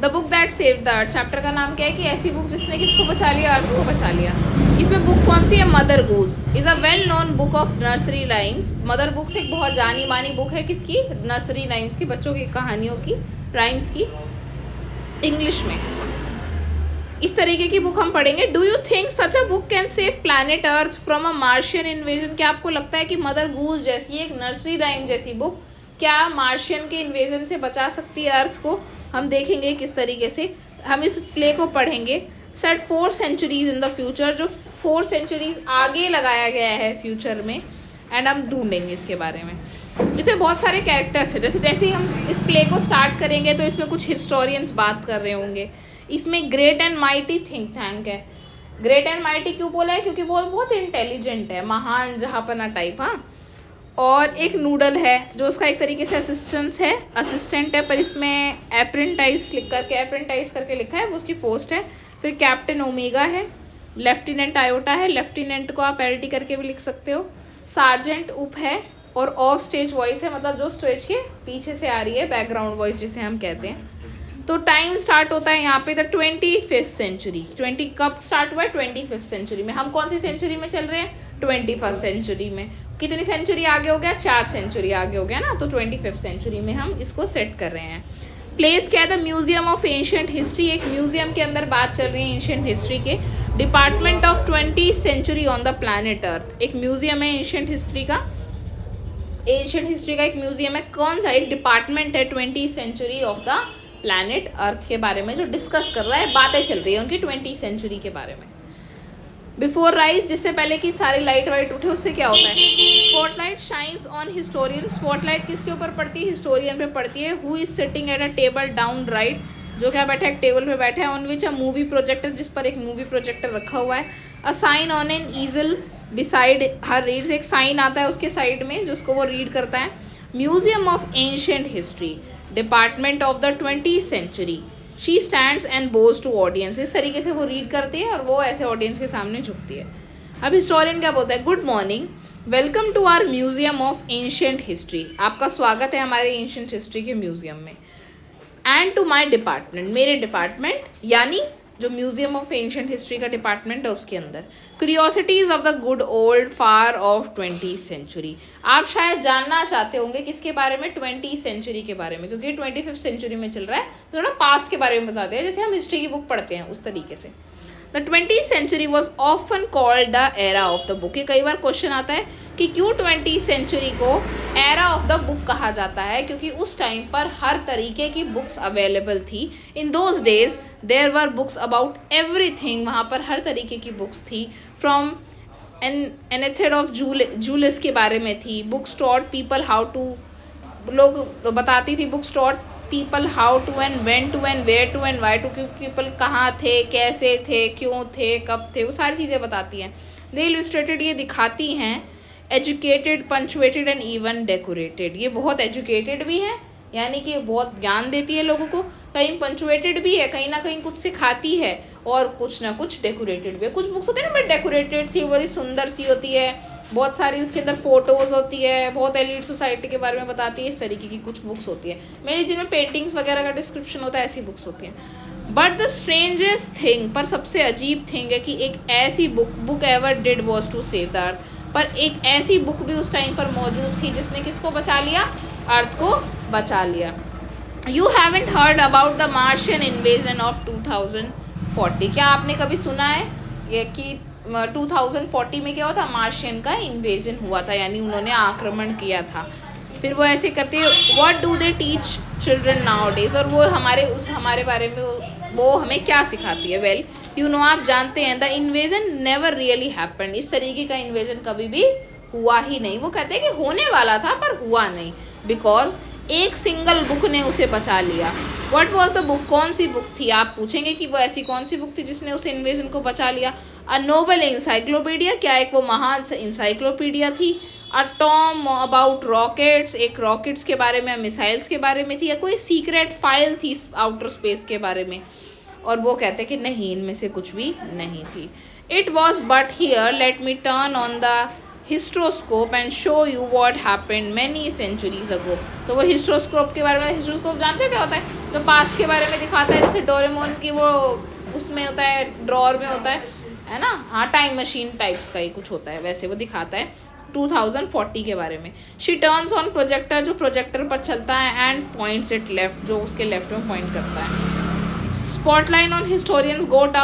The book that save the earth, chapter का नाम क्या है कि ऐसी बुक जिसने किसको बचा लिया, अर्थ को बचा लिया। इसमें बुक कौन सी है, mother goose is a well known book of nursery rhymes. Mother books एक बहुत जानी मानी बुक है किसकी, नर्सरी राइम्स की, बच्चों की कहानियों की, राइम्स की, इंग्लिश में। इस तरीके की बुक हम पढ़ेंगे। Do you think such a book can save planet earth from a Martian invasion? क्या आपको लगता है कि मदर गूज जैसी एक नर्सरी राइम जैसी बुक क्या मार्शियन के इन्वेजन से बचा सकती है अर्थ को? हम देखेंगे किस तरीके से। हम इस प्ले को पढ़ेंगे। Set 4 centuries in the future, जो 4 सेंचुरीज आगे लगाया गया है फ्यूचर में, एंड हम ढूंढेंगे इसके बारे में। इसमें बहुत सारे कैरेक्टर्स हैं। जैसे जैसे ही हम इस प्ले को स्टार्ट करेंगे तो इसमें कुछ हिस्टोरियंस बात कर रहे होंगे। इसमें great and mighty think tank है। ग्रेट एंड माइटी क्यों बोला है, क्योंकि वो बहुत इंटेलिजेंट है, महान जहाँपना टाइप। हाँ, और एक नूडल है जो उसका एक तरीके से असिस्टेंट है, पर इसमें अप्रेंटाइज करके लिखा है, वो उसकी पोस्ट है। फिर कैप्टन ओमेगा है, लेफ्टिनेंट आयोटा है, लेफ्टिनेंट को आप एलटी करके भी लिख सकते हो। सार्जेंट उप है, और ऑफ स्टेज वॉइस है, मतलब जो स्टेज के पीछे से आ रही है, बैकग्राउंड वॉइस जिसे हम कहते हैं। तो टाइम स्टार्ट होता है यहाँ पे द 25th सेंचुरी। 20 कब स्टार्ट हुआ है, 25th सेंचुरी में। हम कौन सी सेंचुरी में चल रहे हैं, 21st सेंचुरी में। कितनी सेंचुरी आगे हो गया, 4 सेंचुरी आगे हो गया ना, तो 25th सेंचुरी में हम इसको सेट कर रहे हैं। प्लेस क्या है, the museum of ancient history. एक म्यूजियम के अंदर बात चल रही है एंशिएंट हिस्ट्री के। Department of 20th century on the planet earth, एक म्यूजियम है एंशिएंट हिस्ट्री का। एंशिएंट हिस्ट्री का एक म्यूजियम है, कौन सा, एक डिपार्टमेंट है 20th century of the planet earth के बारे में, जो डिस्कस कर रहा है, बातें चल रही है उनकी 20th सेंचुरी के बारे में। बिफोर राइज, जिससे पहले कि सारी लाइट वाइट उठे, उससे क्या होता है, spotlight shines on historian. Spotlight किसके ऊपर पड़ती है, हिस्टोरियन पे पड़ती है। Who is sitting at a table down right, जो क्या बैठा है, टेबल पे बैठा है। On which a movie projector, जिस पर एक मूवी प्रोजेक्टर रखा हुआ है। A sign on an easel beside her reads, एक साइन आता है उसके साइड में जिसको वो रीड करता है। Museum of ancient history, department of the 20th century, she stands and bows to audience. इस तरीके से वो रीड करती है और वो ऐसे ऑडियंस के सामने झुकती है। अब हिस्टोरियन क्या बोलता है, good morning, welcome to our museum of ancient history. आपका स्वागत है हमारे एंशिएंट हिस्ट्री के म्यूजियम में। एंड टू माई डिपार्टमेंट, मेरे डिपार्टमेंट यानी जो म्यूजियम ऑफ एंशिएंट हिस्ट्री का डिपार्टमेंट है उसके अंदर। Curiosities of the good old far of 20th century. आप शायद जानना चाहते होंगे किसके बारे में, 20th सेंचुरी के बारे में, क्योंकि 25th सेंचुरी में चल रहा है, तो थोड़ा पास्ट के बारे में बताते हैं, जैसे हम हिस्ट्री की बुक पढ़ते हैं उस तरीके से। The 20th century was often called the era of the book. ये कई बार क्वेश्चन आता है कि क्यों 20th सेंचुरी को एरा ऑफ द बुक कहा जाता है, क्योंकि उस टाइम पर हर तरीके की बुक्स अवेलेबल थी। In those days there were books about everything, वहाँ पर हर तरीके की बुक्स थी। फ्रॉम एनेथेड ऑफ जूलिस के बारे में थी। Books taught people how to, लोग बताती थी books taught people how to and when to and where to and why to, people कहाँ थे, कैसे थे, क्यों थे, कब थे, वो सारी चीज़ें बताती हैं। दे इलस्ट्रेटेड, ये दिखाती हैं। Educated, punctuated and even decorated, ये बहुत एजुकेटेड भी है, यानी कि बहुत ज्ञान देती है लोगों को। कहीं पंचुएटेड भी है, कहीं ना कहीं कुछ सिखाती है, और कुछ ना कुछ डेकोरेटेड भी है। कुछ बुक्स होती है ना बट डेकोरेटेड थी, बड़ी सुंदर सी होती है, बहुत सारी उसके अंदर फोटोज़ होती है, बहुत एलिट सोसाइटी के बारे में बताती है, इस तरीके की कुछ बुक्स होती है। मेरी जिनमें पेंटिंग्स वगैरह का डिस्क्रिप्शन होता है, ऐसी बुक्स होती हैं। बट द स्ट्रेंजेस्ट थिंग, पर सबसे अजीब थिंग है कि एक ऐसी book ever did was to save the earth, पर एक ऐसी बुक भी उस टाइम पर मौजूद थी जिसने किसको बचा लिया, अर्थ को बचा लिया। You haven't heard about the Martian invasion of 2040। क्या आपने कभी सुना है ये कि 2040 में क्या हुआ था, मार्शियन का इन्वेजन हुआ था, यानी उन्होंने आक्रमण किया था। फिर वो ऐसे करते हैं, what do they teach children now days, और वो हमारे बारे में वो हमें क्या सिखाती है। वेल यू नो, आप जानते हैं, the invasion never really happened, इस तरीके का इन्वेजन कभी भी हुआ ही नहीं। वो कहते हैं कि होने वाला था पर हुआ नहीं, बिकॉज एक सिंगल बुक ने उसे बचा लिया। व्हाट वॉज द बुक, कौन सी बुक थी, आप पूछेंगे कि वो ऐसी कौन सी बुक थी जिसने उस इन्वेजन को बचा लिया। अ नोबल इंसाइक्लोपीडिया, क्या एक वो महान इंसाइक्लोपीडिया थी। अ टॉम अबाउट रॉकेट्स, एक रॉकेट्स के बारे में, मिसाइल्स के बारे में थी, या कोई सीक्रेट फाइल थी आउटर स्पेस के बारे में। और वो कहते कि नहीं, इनमें से कुछ भी नहीं थी। It was but here let me turn on the historoscope and show you what happened many centuries ago. तो वो हिस्ट्रोस्कोप के बारे में, हिस्ट्रोस्कोप जानते हो क्या होता है? तो पास्ट के बारे में दिखाता है, जैसे डोरेमोन की वो उसमें होता है, ड्रॉर में होता है ना, हाँ, टाइम मशीन टाइप्स का ही कुछ होता है, वैसे वो दिखाता है 2040 के बारे में। शी टर्न्स ऑन प्रोजेक्टर, जो प्रोजेक्टर पर चलता है, एंड पॉइंट्स इट लेफ्ट, जो उसके लेफ्ट में पॉइंट करता है। Spotlight on historians goes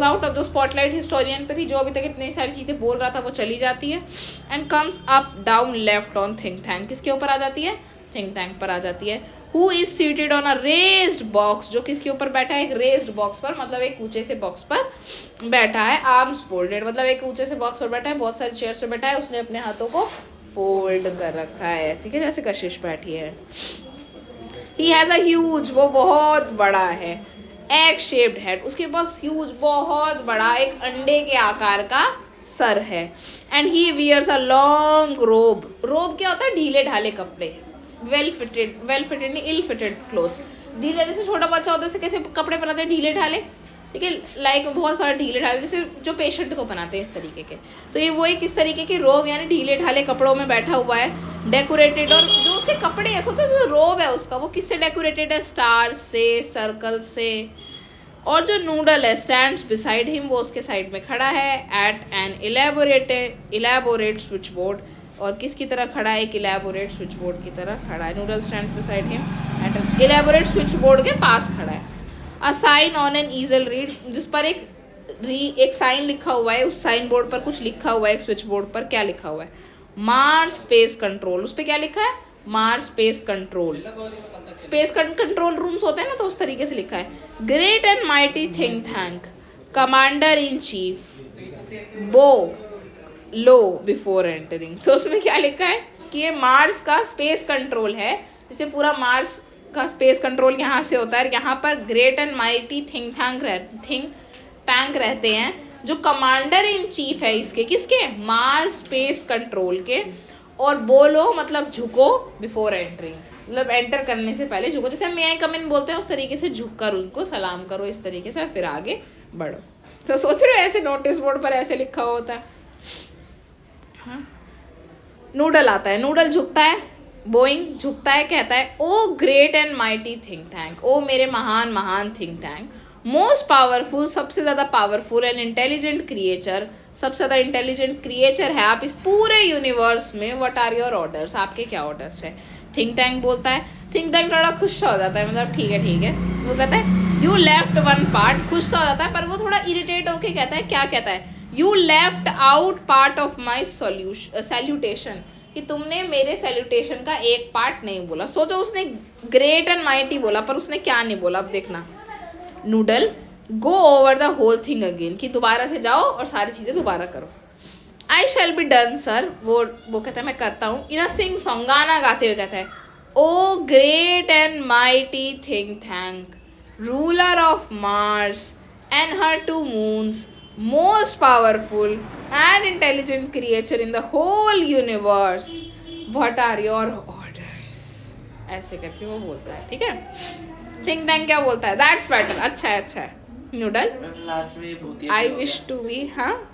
out, अब जो स्पॉटलाइट हिस्टोरियन पे थी, जो अभी तक इतनी सारी चीज़ें बोल रहा था, वो चली जाती है। And comes up down left on think tank, किसके ऊपर आ जाती है? थिंक टैंक पर आ जाती है। Who is seated on a raised box, जो किसके ऊपर बैठा है? एक रेज्ड बॉक्स पर, मतलब एक ऊंचे से बॉक्स पर बैठा है। आर्म्स फोल्डेड, मतलब एक ऊंचे से बॉक्स पर बैठा है, बहुत सारी चेयर्स पर बैठा है, उसने अपने हाथों को फोल्ड कर रखा है, ठीक है, जैसे कशिश बैठी है। ही हैज़ अ ह्यूज, वो बहुत बड़ा है। एग शेप्ड हेड, उसके पास ह्यूज, बहुत बड़ा, एक अंडे के आकार का सर है। And he wears a long robe, robe क्या होता है? ढीले ढाले कपड़े, वेल फिटेड नहीं, इल फिटेड क्लोथ्स। ढीले, जैसे छोटा बच्चा होता है, जैसे कैसे कपड़े पहनाते हैं? ढीले ढाले, ठीक है, लाइक बहुत सारे ढीले ढाले, जैसे जो पेशेंट को बनाते हैं इस तरीके के। तो ये वो एक इस तरीके के रोब, यानी ढीले ढाले कपड़ों में बैठा हुआ है। डेकोरेटेड, और जो उसके कपड़े हैं, सोचो जो रोब है उसका, वो किससे डेकोरेटेड है? स्टार्स से, सर्कल से। और जो नूडल है, स्टैंड्स बिसाइड हिम, वो उसके साइड में खड़ा है। At an elaborate switch board, और किसकी तरह खड़ा है? एक इलेबोरेट स्विच बोर्ड की तरह खड़ा है। Noodle stand beside him at an elaborate switch board के पास खड़ा है। A sign on an easel read, जिस पर एक साइन लिखा हुआ है, उस साइन बोर्ड पर कुछ लिखा हुआ है। एक स्विच बोर्ड पर क्या लिखा हुआ है? मार्स स्पेस कंट्रोल, उस पर क्या लिखा है? Mars space control. Space control rooms होते हैं ना, तो उस तरीके से लिखा है। Great and mighty think tank, commander in chief बो लो बिफोर एंटरिंग। तो उसमें क्या लिखा है कि ये मार्स का स्पेस कंट्रोल है, जैसे पूरा मार्स का स्पेस कंट्रोल यहाँ से होता है। यहाँ पर great and mighty think tank रहते हैं, जो कमांडर इन चीफ है इसके, किसके? मार्स स्पेस कंट्रोल के। और बोलो मतलब झुको, बिफोर एंटरिंग मतलब एंटर करने से पहले झुको, जैसे मे आई कम इन बोलते हैं, उस तरीके से झुक कर उनको सलाम करो, इस तरीके से, और फिर आगे बढ़ो। तो सोच रहे हो ऐसे नोटिस बोर्ड पर ऐसे लिखा होता है। हाँ, नूडल आता है, नूडल झुकता है, बोइंग झुकता है, कहता है ओ great and mighty think tank, ओ मेरे महान महान थिंक टैंक। मोस्ट पावरफुल, सबसे ज़्यादा पावरफुल, एंड इंटेलिजेंट क्रिएचर, सबसे ज़्यादा इंटेलिजेंट क्रिएचर है आप इस पूरे यूनिवर्स में। व्हाट आर योर ऑर्डर्स, आपके क्या ऑर्डर्स है? थिंक टैंक बोलता है। थिंक टैंक थोड़ा खुश हो जाता है, मतलब ठीक है। वो कहता है यू लेफ्ट वन पार्ट, खुश सा हो जाता है, पर वो थोड़ा इरिटेट होके कहता है, क्या कहता है? You left out part of my salutation, कि तुमने मेरे सैल्यूटेशन का एक पार्ट नहीं बोला। सोचो, उसने ग्रेट एंड माइटी बोला, पर उसने क्या नहीं बोला, अब देखना। Noodle go over the whole thing again, कि दोबारा से जाओ और सारी चीज़ें दोबारा करो। I shall be done sir, वो कहता है मैं करता हूँ। इन अ सिंग सॉन्ग, गाना गाते हुए कहता है ओ great and mighty think tank, ruler of Mars and her 2 moons, most powerful and intelligent creature in the whole universe, what are your orders, ऐसे करके वो बोलता है, ठीक है। थिंक टैंक क्या बोलता है? दैट्स बेटर, अच्छा है। Noodle I wish to be, हाँ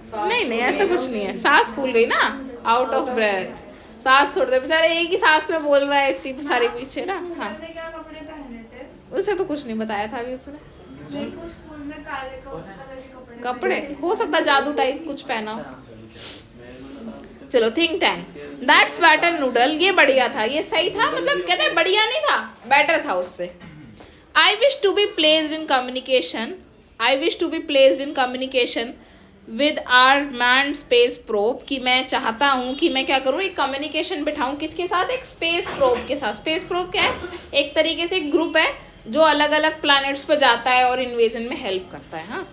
नहीं ऐसा कुछ नहीं है, सांस फूल गई ना, आउट ऑफ ब्रेथ, सांस छोड़ दे बेचारे, एक ही सांस में बोल रहा है इतनी सारी पीछे ना। हाँ, क्या कपड़े पहने थे? उसे तो कुछ नहीं बताया था अभी उसने। स्कूल में काले कलर के कपड़े हो सकता जादू टाइप कुछ पहना हो। चलो, think tank, that's better noodle, ये बढ़िया था, ये सही था, मतलब कहते हैं बढ़िया नहीं था, बेटर था उससे। I wish to be placed in communication with our man space probe, कि मैं चाहता हूँ कि मैं क्या करूँ, एक कम्युनिकेशन बिठाऊँ, किसके साथ? एक स्पेस प्रोब के साथ। स्पेस प्रोब क्या है? एक तरीके से एक ग्रुप है जो अलग अलग प्लैनेट्स पर जाता है और इन्वेजन में हेल्प करता है। हाँ,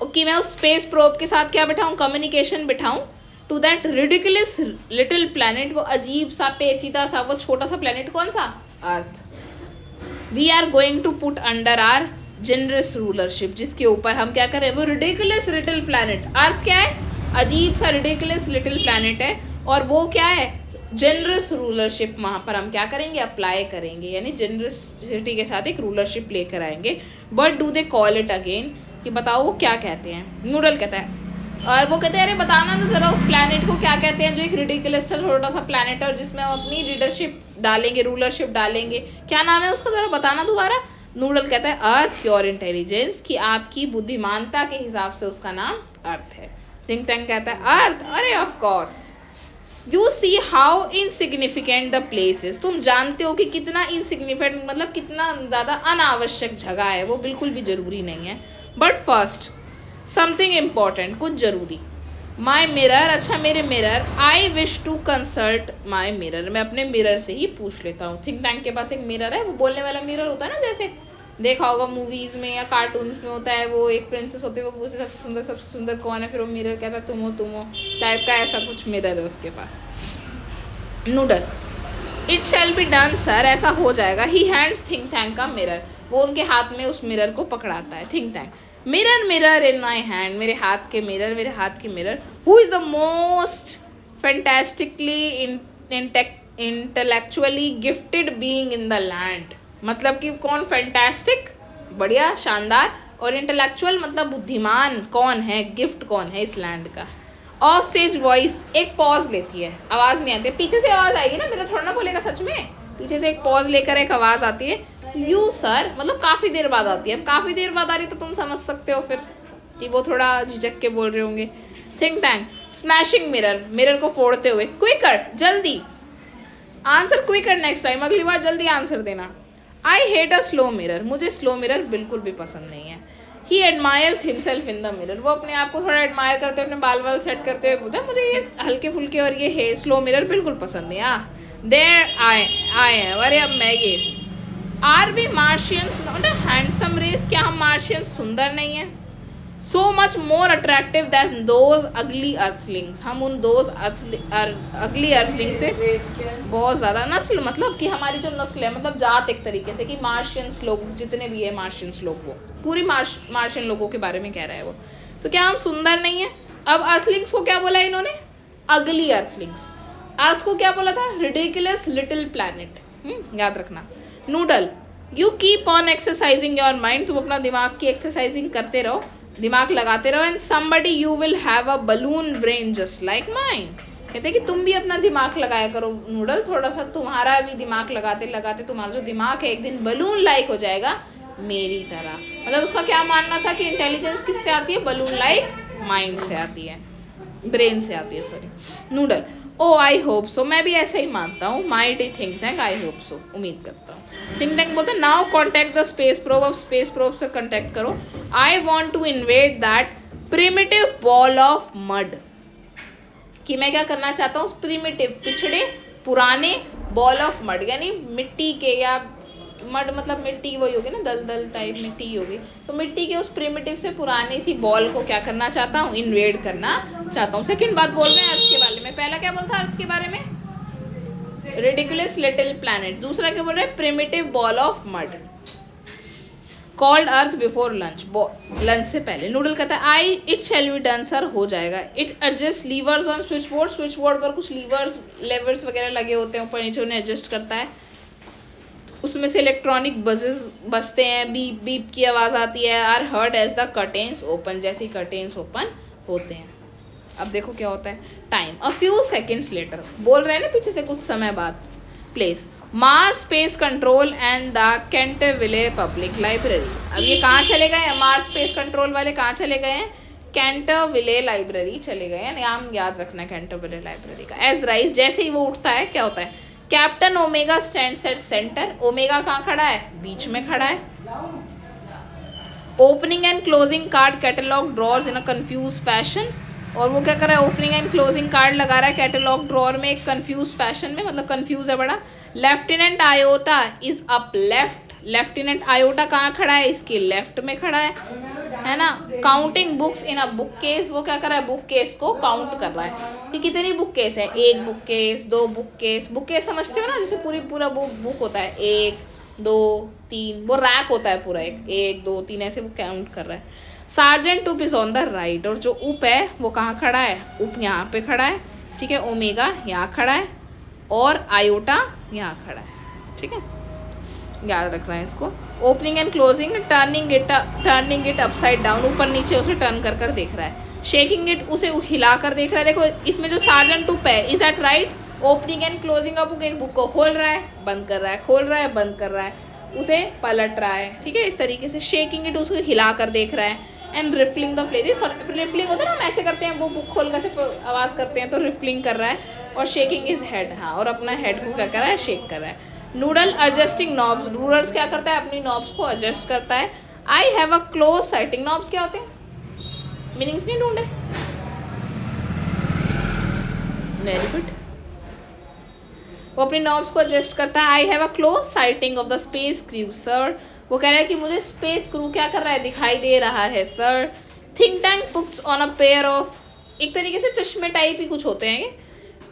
कि मैं उस स्पेस प्रोब के साथ क्या बिठाऊँ? कम्युनिकेशन बिठाऊँ to that ridiculous little planet, वो अजीब सा, पेचीदा सा, वो छोटा सा प्लैनेट, कौन सा? Earth. We are going to put under our generous rulership, जिसके ऊपर हम क्या करें? वो रिडिकुलस लिटिल प्लैनेट, अर्थ क्या है? अजीब सा रिडिकुलस लिटिल प्लैनेट है, और वो क्या है? जनरस रूलरशिप, वहाँ पर हम क्या करेंगे? अप्लाई करेंगे, यानी जनरसिटी के साथ एक रूलरशिप लेकर आएंगे। But do they call it again, कि बताओ वो क्या कहते हैं? नूडल कहता है और वो कहते हैं अरे बताना ना जरा उस प्लैनेट को क्या कहते हैं, जो एक रिडिकुलस छोटा सा प्लैनेट है और जिसमें हम अपनी लीडरशिप डालेंगे, रूलरशिप डालेंगे, क्या नाम है उसका, जरा बताना दोबारा। नूडल कहता है अर्थ योर इंटेलिजेंस, कि आपकी बुद्धिमानता के हिसाब से उसका नाम अर्थ है। थिंक टैंक कहता है अर्थ, अरे of course. You see how insignificant the place is, तुम जानते हो कि कितना इनसिग्निफिकेंट मतलब कितना ज़्यादा अनावश्यक जगह है, वो बिल्कुल भी ज़रूरी नहीं है। बट फर्स्ट समथिंग इम्पॉर्टेंट, कुछ ज़रूरी। माई मिरर, अच्छा मेरे mirror, I wish to consult my mirror, मैं अपने मिरर से ही पूछ लेता हूँ। थिंक टैंक के पास एक मिरर है, वो बोलने वाला मिरर होता है ना, जैसे देखा होगा मूवीज़ में या कार्टून्स में होता है, वो एक प्रिंसेस होती है, वो पूछती सबसे सुंदर कौन है, फिर वो मिरर कहता है तुम हो टाइप का, ऐसा कुछ मिरर है उसके पास। Noodle, it shall be done sir, ऐसा हो जाएगा। ही हैंड्स थिंक टैंक का मिरर, वो उनके हाथ में उस मिरर को पकड़ाता है। Think tank, mirror mirror in my hand, मेरे हाथ के मिरर, मेरे हाथ के mirror, who is the most fantastically intellectually gifted being in the land, मतलब कि कौन फैंटास्टिक बढ़िया शानदार, और इंटेलेक्चुअल मतलब बुद्धिमान कौन है, गिफ्ट कौन है इस लैंड का। ऑफ स्टेज वॉइस, एक पॉज लेती है, आवाज़ नहीं आती, पीछे से आवाज़ आएगी ना, मेरा थोड़ा ना बोलेगा सच में, पीछे से एक पॉज लेकर एक आवाज़ आती है, यू सर, मतलब काफ़ी देर बाद आती है। अब काफ़ी देर बाद आ रही तो तुम समझ सकते हो फिर कि वो थोड़ा झिझक के बोल रहे होंगे। Think tank, smashing mirror, mirror को फोड़ते हुए, क्विकर, जल्दी आंसर, क्विकर नेक्स्ट टाइम, अगली बार जल्दी आंसर देना। I hate a slow mirror, मुझे स्लो मिरर बिल्कुल भी पसंद नहीं है। He admires himself in the mirror, वो अपने आप को थोड़ा एडमायर करते हुए, अपने बाल वाल सेट करते हुए बोलता है मुझे ये हल्के फुल्के और ये स्लो मिरर बिल्कुल पसंद नहीं। देयर आई है, अरे अब मैं ये, are we Martians not a handsome race, क्या हम मार्शियंस सुंदर नहीं हैं? So much more attractive than those ugly earthlings, हम उन दोज अगली अर्थलिंग से बहुत ज़्यादा, नस्ल मतलब कि हमारी जो नस्ल है, मतलब जात एक तरीके से, कि मार्शियंस लोग जितने भी है, मार्शियंस लोग, वो पूरी मार्शियन लोगों के बारे में कह रहा है वो, तो क्या हम सुंदर नहीं है? अब अर्थलिंग्स को क्या बोला इन्होंने? अगली अर्थलिंग्स। अर्थ को क्या बोला था? रिडिकुलस लिटिल प्लैनेट, याद रखना। Noodle, you keep on exercising your mind, तुम अपना दिमाग की एक्सरसाइजिंग करते रहो, दिमाग लगाते रहो, and somebody you will have a balloon brain just like mine, कहते हैं कि तुम भी अपना दिमाग लगाया करो नूडल, थोड़ा सा तुम्हारा भी दिमाग लगाते लगाते तुम्हारा जो दिमाग है एक दिन बलून लाइक हो जाएगा मेरी तरह। मतलब उसका क्या मानना था कि इंटेलिजेंस किससे आती है? बलून लाइक माइंड से आती है, ब्रेन से आती है, sorry. Noodle, oh I hope so, मैं भी ऐसा ही मानता हूँ। My dear think tank, I hope so, उम्मीद करता हूँ। थिंक टैंक बोलते हैं now contact the space probe, अब स्पेस प्रोब से कॉन्टैक्ट करो। I want to invade that primitive ball of mud, कि मैं क्या करना चाहता हूँ उस प्रिमिटिव, पिछड़े पुराने बॉल ऑफ मड, यानी मिट्टी के, या मड मतलब मिट्टी वही होगी ना, दलदल टाइप मिट्टी होगी, तो मिट्टी के उस प्रिमिटिव से पुरानी सी बॉल को क्या करना चाहता हूँ? इन्वेड करना चाहता हूँ। सेकंड बात बोल रहे हैं अर्थ के बारे में, पहला क्या बोलता है अर्थ के बारे में? Ridiculous little planet. दूसरा क्या बोल रहे हैं? Primitive ball of mud called Earth before lunch, lunch से पहले। नूडल कहता है I it shall be done sir, हो जाएगा। It adjusts levers on switch board, switch board पर कुछ लेवर्स वगैरह लगे होते हैं ऊपर नीचे, उन्हें एडजस्ट करता है, उसमें से इलेक्ट्रॉनिक बजेस बजते हैं, बीप बीप की आवाज़ आती है। Are heard as the curtains open, जैसे ही कर्टेन्स ओपन होते हैं। अब देखो क्या होता है, time a few seconds later, बोल रहे हैं ना पीछे से कुछ समय बाद। Place Mars space control and the Canterville public library. अब ये कहाँ चले गए हैं? मार्स स्पेस कंट्रोल वाले कहाँ चले गए हैं? कैंटरविले लाइब्रेरी चले गए हैं, नाम याद रखना कैंटरविले लाइब्रेरी का। एज राइज, जैसे ही वो उठता है क्या होता है? Captain omega stands at centre, omega कहाँ खड़ा है? बीच में खड़ा है। Opening and closing card catalogue drawers in a confuse fashion, और वो क्या कर रहा है? ओपनिंग एंड क्लोजिंग कार्ड लगा रहा है कैटलॉग ड्रॉर में एक कंफ्यूज फैशन में, मतलब कंफ्यूज है बड़ा। Lieutenant iota is up left, lieutenant iota कहाँ खड़ा है? इसके लेफ्ट में खड़ा है ना। Counting books in a book case, वो क्या कर रहा है? बुक केस को काउंट कर रहा है कि कितनी बुक केस है, एक बुक केस, दो बुक केस। बुक केस समझते हो ना, जैसे पूरा बुक होता है, 1 2 3, वो रैक होता है पूरा, 1 2 3 ऐसे वो काउंट कर रहा है। सार्जेंट उप इज ऑन द राइट, और जो उप है वो कहाँ खड़ा है? उप यहाँ पे खड़ा है, ठीक है। ओमेगा यहाँ खड़ा है और आयोटा यहाँ खड़ा है, ठीक है, याद रखना है इसको। Opening and closing, turning it upside down, ऊपर नीचे उसे टर्न कर देख रहा है। शेकिंग इट, उसे हिला कर देख रहा है। देखो इसमें जो sergeant two pay is at right, opening and closing a book, एक बुक को खोल रहा है बंद कर रहा है, खोल रहा है बंद कर रहा है, उसे पलट रहा है, ठीक है। इस तरीके से शेकिंग इट, उसको हिला कर देख रहा है। एंड रिफलिंग द पेजेस, रिफलिंग होता है ना, हम ऐसे करते हैं, वो बुक खोल कर से आवाज़ करते हैं, तो रिफलिंग कर रहा है। और शेकिंग इज हेड, हाँ, और अपना हेड को क्या कर रहा है, शेक कर रहा है। नूडल एडजस्टिंग नॉब्स, नूडल्स क्या करता है, अपनी नॉब्स को एडजस्ट करता है। I have a close sighting, knobs क्या होते हैं, मीनिंग्स नहीं ढूंढे, वेरी गुड। वो अपनी नॉब्स को एडजस्ट करता है। I have a close sighting of the space crew sir, वो कह रहा है कि मुझे स्पेस क्रू क्या कर रहा है, दिखाई दे रहा है sir. Think tank puts on a pair of, एक तरीके से चश्मे टाइप ही कुछ होते हैं।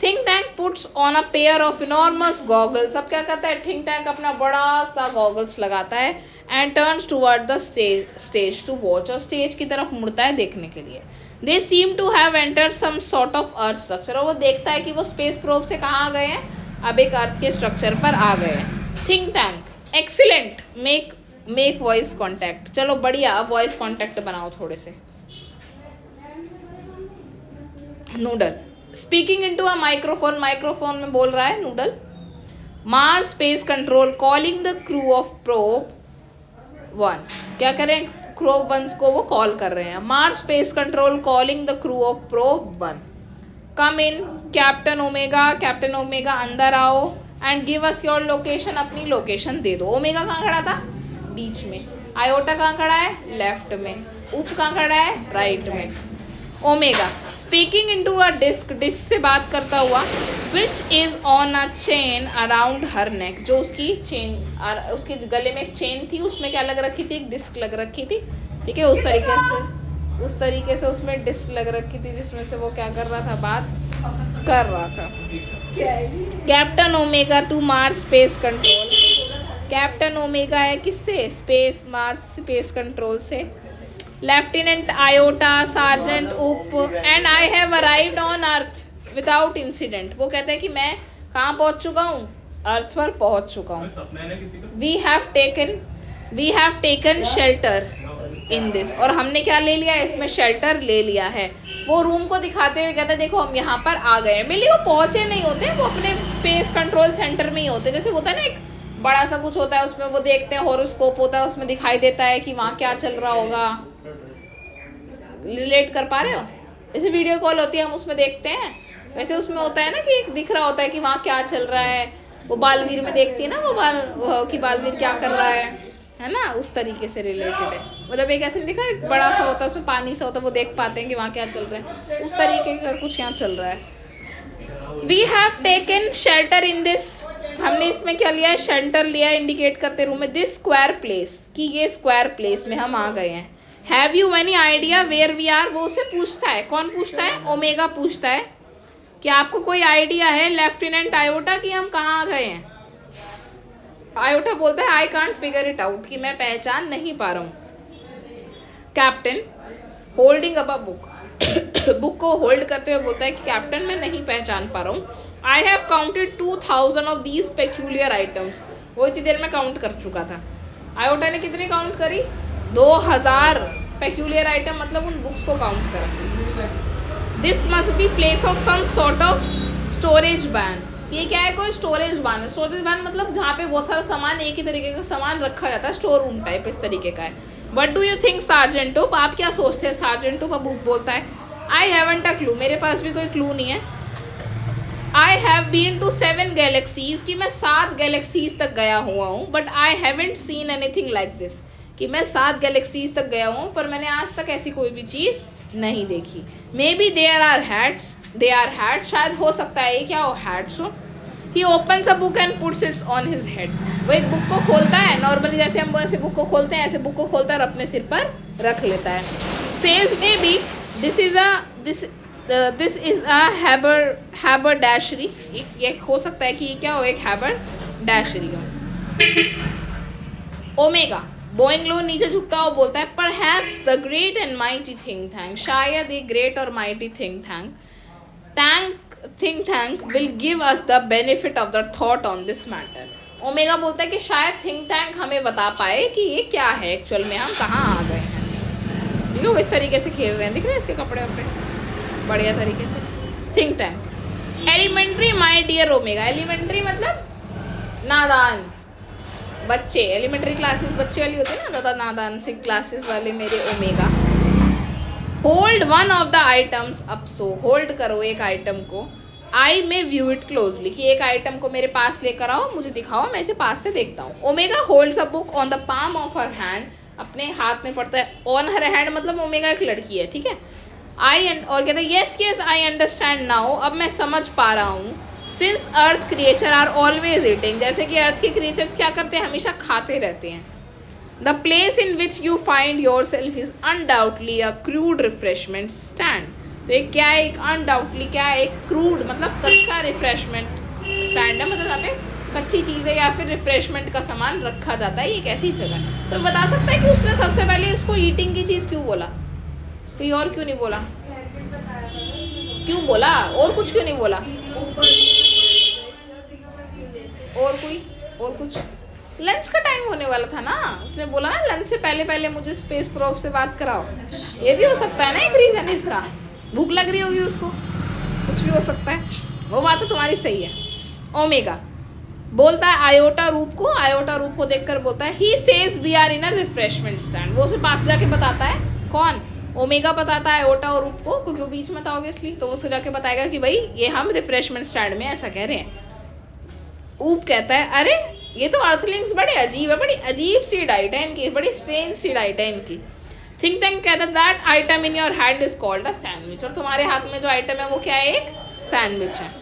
Think tank puts on a pair of enormous goggles, अब क्या करता है थिंक टैंक, अपना बड़ा सा गॉगल्स लगाता है। And turns toward the stage to watch, और स्टेज की तरफ मुड़ता है देखने के लिए। They seem to have entered some sort of Earth structure, और वो देखता है कि वो स्पेस प्रोब से कहाँ गए हैं, अब एक अर्थ के स्ट्रक्चर पर आ गए हैं। Think tank excellent, make voice contact, चलो बढ़िया, अब वॉइस कॉन्टैक्ट बनाओ थोड़े से। Noodle speaking into a microphone, microphone में बोल रहा है noodle. Mars space control calling the crew of probe 1, क्या करें, प्रोब 1 को वो कॉल कर रहे हैं। Mars space control calling the crew of probe 1, come in captain omega, captain omega अंदर आओ। And give us your location, अपनी लोकेशन दे दो। ओमेगा कहाँ खड़ा था, बीच में। आयोटा कहाँ खड़ा है, लेफ्ट में। उप कहाँ खड़ा है, राइट में। Omega speaking into a disc, disc से बात करता हुआ, which is on a chain around her neck, जो उसकी चेन, उसके गले में एक चेन थी, उसमें क्या लग रखी थी, एक डिस्क लग रखी थी, ठीक है। उस तरीके से उसमें डिस्क लग रखी थी, जिसमें से वो क्या कर रहा था, बात कर रहा था। Captain Omega to Mars space control, captain Omega है किससे, स्पेस मार्स स्पेस कंट्रोल से। Lieutenant Iota, sergeant Oop, and I have arrived on Earth without incident, वो कहता है कि मैं कहाँ पहुँच चुका हूँ, अर्थ पर पहुँच चुका हूँ। We have taken shelter in this, और हमने क्या ले लिया है, इसमें शेल्टर ले लिया है। वो रूम को दिखाते हुए कहता है देखो हम यहाँ पर आ गए हैं। मिली वो पहुँचे नहीं होते, वो अपने स्पेस कंट्रोल सेंटर में ही होते, जैसे होता है ना एक बड़ा सा कुछ होता है, उसमें वो देखते हैं, हॉरोस्कोप होता है, उसमें दिखाई देता है कि वहाँ क्या चल रहा होगा। रिलेट कर पा रहे हो, जैसे वीडियो कॉल होती है हम उसमें देखते हैं, वैसे उसमें होता है ना कि एक दिख रहा होता है कि वहाँ क्या चल रहा है। वो बालवीर में देखती है ना, वो कि बालवीर क्या कर रहा है ना, उस तरीके से रिलेटेड है। मतलब एक ऐसे दिखा, एक बड़ा सा होता है, उसमें पानी सा होता है, वो देख पाते हैं कि वहाँ क्या चल रहा है, उस तरीके का कुछ यहाँ चल रहा है। We have taken shelter in this, हमने इसमें क्या लिया है, शेल्टर लिया है, इंडिकेट करते रूम में। दिस स्क्वायर प्लेस, कि ये स्क्वायर प्लेस में हम आ गए हैं। Have you any idea where we are, वो उसे पूछता है, कौन पूछता है, ओमेगा पूछता है, क्या आपको कोई आइडिया है लेफ्टिनेंट आयोटा कि हम कहाँ आ गए हैं। आयोटा बोलता है I can't figure it out, कि मैं पहचान नहीं पा रहा हूँ। Captain holding up a book, book को होल्ड करते हुए बोलता है कि कैप्टन मैं नहीं पहचान पा रहा हूँ। I have counted 2000 of these peculiar items, वो इतनी देर में काउंट कर चुका था। आयोटा ने कितनी काउंट करी, 2000 पेक्यूलियर आइटम, मतलब उन बुक्स को काउंट करा। This must be place of some sort of storage bin, ये क्या है, कोई स्टोरेज बैन है। स्टोरेज बैन मतलब जहाँ पे बहुत सारा सामान, एक ही तरीके का सामान रखा जाता है, स्टोर रूम टाइप इस तरीके का है। What do you think sergeant उप, आप क्या सोचते हैं, सार्जेंट उप बुक बोलता है आई हैवंट अ क्लू, मेरे पास भी कोई क्लू नहीं है। I have been to 7 galaxies, कि मैं 7 गैलेक्सीज तक गया हुआ हूँ। But I haven't seen anything like this, कि मैं 7 गैलेक्सीज तक गया हूँ पर मैंने आज तक ऐसी कोई भी चीज़ नहीं देखी। Maybe there are hats, they are hats, शायद हो सकता है ये क्या हो, हैट्स हो। He opens a book and puts its on his head, वो एक बुक को खोलता है, नॉर्मली जैसे हम ऐसे बुक को खोलते हैं, ऐसे बुक को खोलता है और अपने सिर पर रख लेता है। Says may be this is a haberdashery, ये हो सकता है कि ये क्या हो, एक हैबरडैशरी हो। ओमेगा बोइंग लो, नीचे झुकता हुआ बोलता है perhaps the great and mighty think tank, शायद ये ग्रेट और mighty think tank will give us the benefit of the thought on this matter. Omega बोलता है कि शायद थिंक टैंक हमें बता पाए कि ये क्या है एक्चुअल में, हम कहाँ आ गए हैं। ठीक है, वो इस तरीके से खेल रहे हैं, दिख रहे हैं इसके कपड़े वपड़े बढ़िया तरीके से। Think Tank. Elementary my dear Omega. Elementary मतलब नादान बच्चे, एलिमेंट्री क्लासेस बच्चे वाली होती है ना, ज़्यादा नादान सी क्लासेस वाले मेरे omega. Hold one of the items up, so hold करो एक आइटम को, आई मे व्यू इट क्लोजली, कि एक आइटम को मेरे पास लेकर आओ, मुझे दिखाओ, मैं इसे पास से देखता हूँ। Omega holds a book on the palm of her hand, अपने हाथ में पड़ता है, ऑन हर हैंड मतलब ओमेगा एक लड़की है, ठीक है। और कहते हैं yes yes I understand now, अब मैं समझ पा रहा हूँ। Since Earth creature are always eating, जैसे कि अर्थ के क्रिएचर्स क्या करते हैं, हमेशा खाते रहते हैं। The place in which you find your self is undoubtedly a crude refreshment stand, तो एक क्या है, एक अनडाउटली क्या है, एक क्रूड मतलब कच्चा रिफ्रेशमेंट स्टैंड है, मतलब यहाँ पे कच्ची चीज़ें या फिर रिफ्रेशमेंट का सामान रखा जाता है, ये एक ऐसी जगह है। तो बता सकता है कि उसने सबसे पहले उसको ईटिंग की चीज़ क्यों बोला, कोई और क्यों नहीं बोला, सैंडविच बताया था ना उसने क्यों बोला, और कुछ क्यों नहीं बोला, तो। और कुछ लंच का टाइम होने वाला था ना, उसने बोला ना लंच से पहले पहले मुझे स्पेस प्रोब से बात कराओ, ये भी हो सकता है ना एक रीज़न इसका, भूख लग रही होगी उसको, कुछ भी हो सकता है, वो बात तो तुम्हारी सही है। ओमेगा बोलता है आयोटा रूप को देखकर बोलता है he says we are in a refreshment stand, वो उसे पास जाके बताता है, कौन, ओमेगा बताता है आयोटा और रूप को, क्योंकि वो बीच में था ऑब्वियसली, तो वो उसे जाके बताएगा कि भाई ये हम रिफ्रेशमेंट स्टैंड में ऐसा कह रहे हैं। ऊप कहता है अरे ये तो अर्थलिंग्स बड़े अजीब है, बड़ी अजीब सी डाइट है इनकी, बड़ी स्ट्रेंज सी डाइट है इनकी। थिंक टैंक कहता है that item in your hand is called a sandwich, और तुम्हारे हाथ में जो आइटम है वो क्या है, एक सैंडविच है।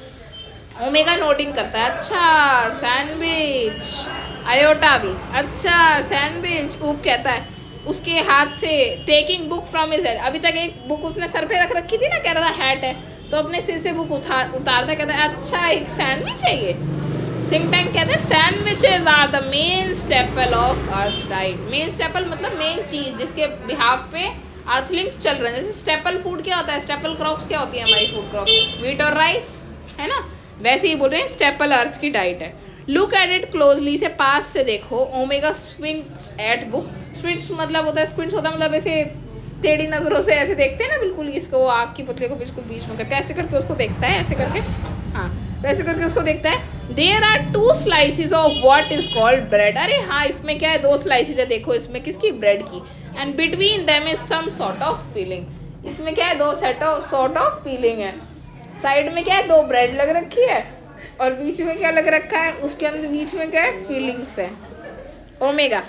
ओमेगा नोटिंग करता है अच्छा सैंडविच, आयोटा भी अच्छा सैंडविच। ऊप कहता है उसके हाथ से taking book from his head, अभी तक एक बुक उसने सर पे रख रखी थी ना, कह रहा था हैट है, तो अपने सिर से बुक उतारता कहता है अच्छा एक सैंडविच है ये। थिंक टैंक कहते हैं sandwiches are the main staple of Earth diet, main staple मतलब मेन चीज़ जिसके बिहाफ पे अर्थलिंग्स चल रहे हैं। जैसे स्टेपल फूड क्या होता है, स्टेपल क्रॉप्स क्या होती है हमारी फूड क्रॉप्स, व्हीट और राइस है ना, वैसे ही बोल रहे हैं स्टेपल अर्थ की डाइट है। लुक एट इट क्लोजली, से पास से देखो। Omega squints at book, squints मतलब होता है, स्क्विंट्स होता है मतलब ऐसे टेढ़ी नज़रों से ऐसे देखते हैं ना, बिल्कुल इसको आग की पुतले को बिल्कुल बीच में करके ऐसे करके उसको देखता है, ऐसे करके, हाँ तो ऐसे करके उसको देखता है। There are 2 slices of what is called bread, अरे हाँ इसमें क्या है 2 slices है, देखो इसमें किसकी, ब्रेड की। And between them is some sort of filling, इसमें क्या है 2 सॉर्ट ऑफ फीलिंग है। साइड में क्या है 2 ब्रेड लग रखी है, और बीच में क्या लग रखा है, उसके अंदर बीच में क्या है, फीलिंग्स है। Omega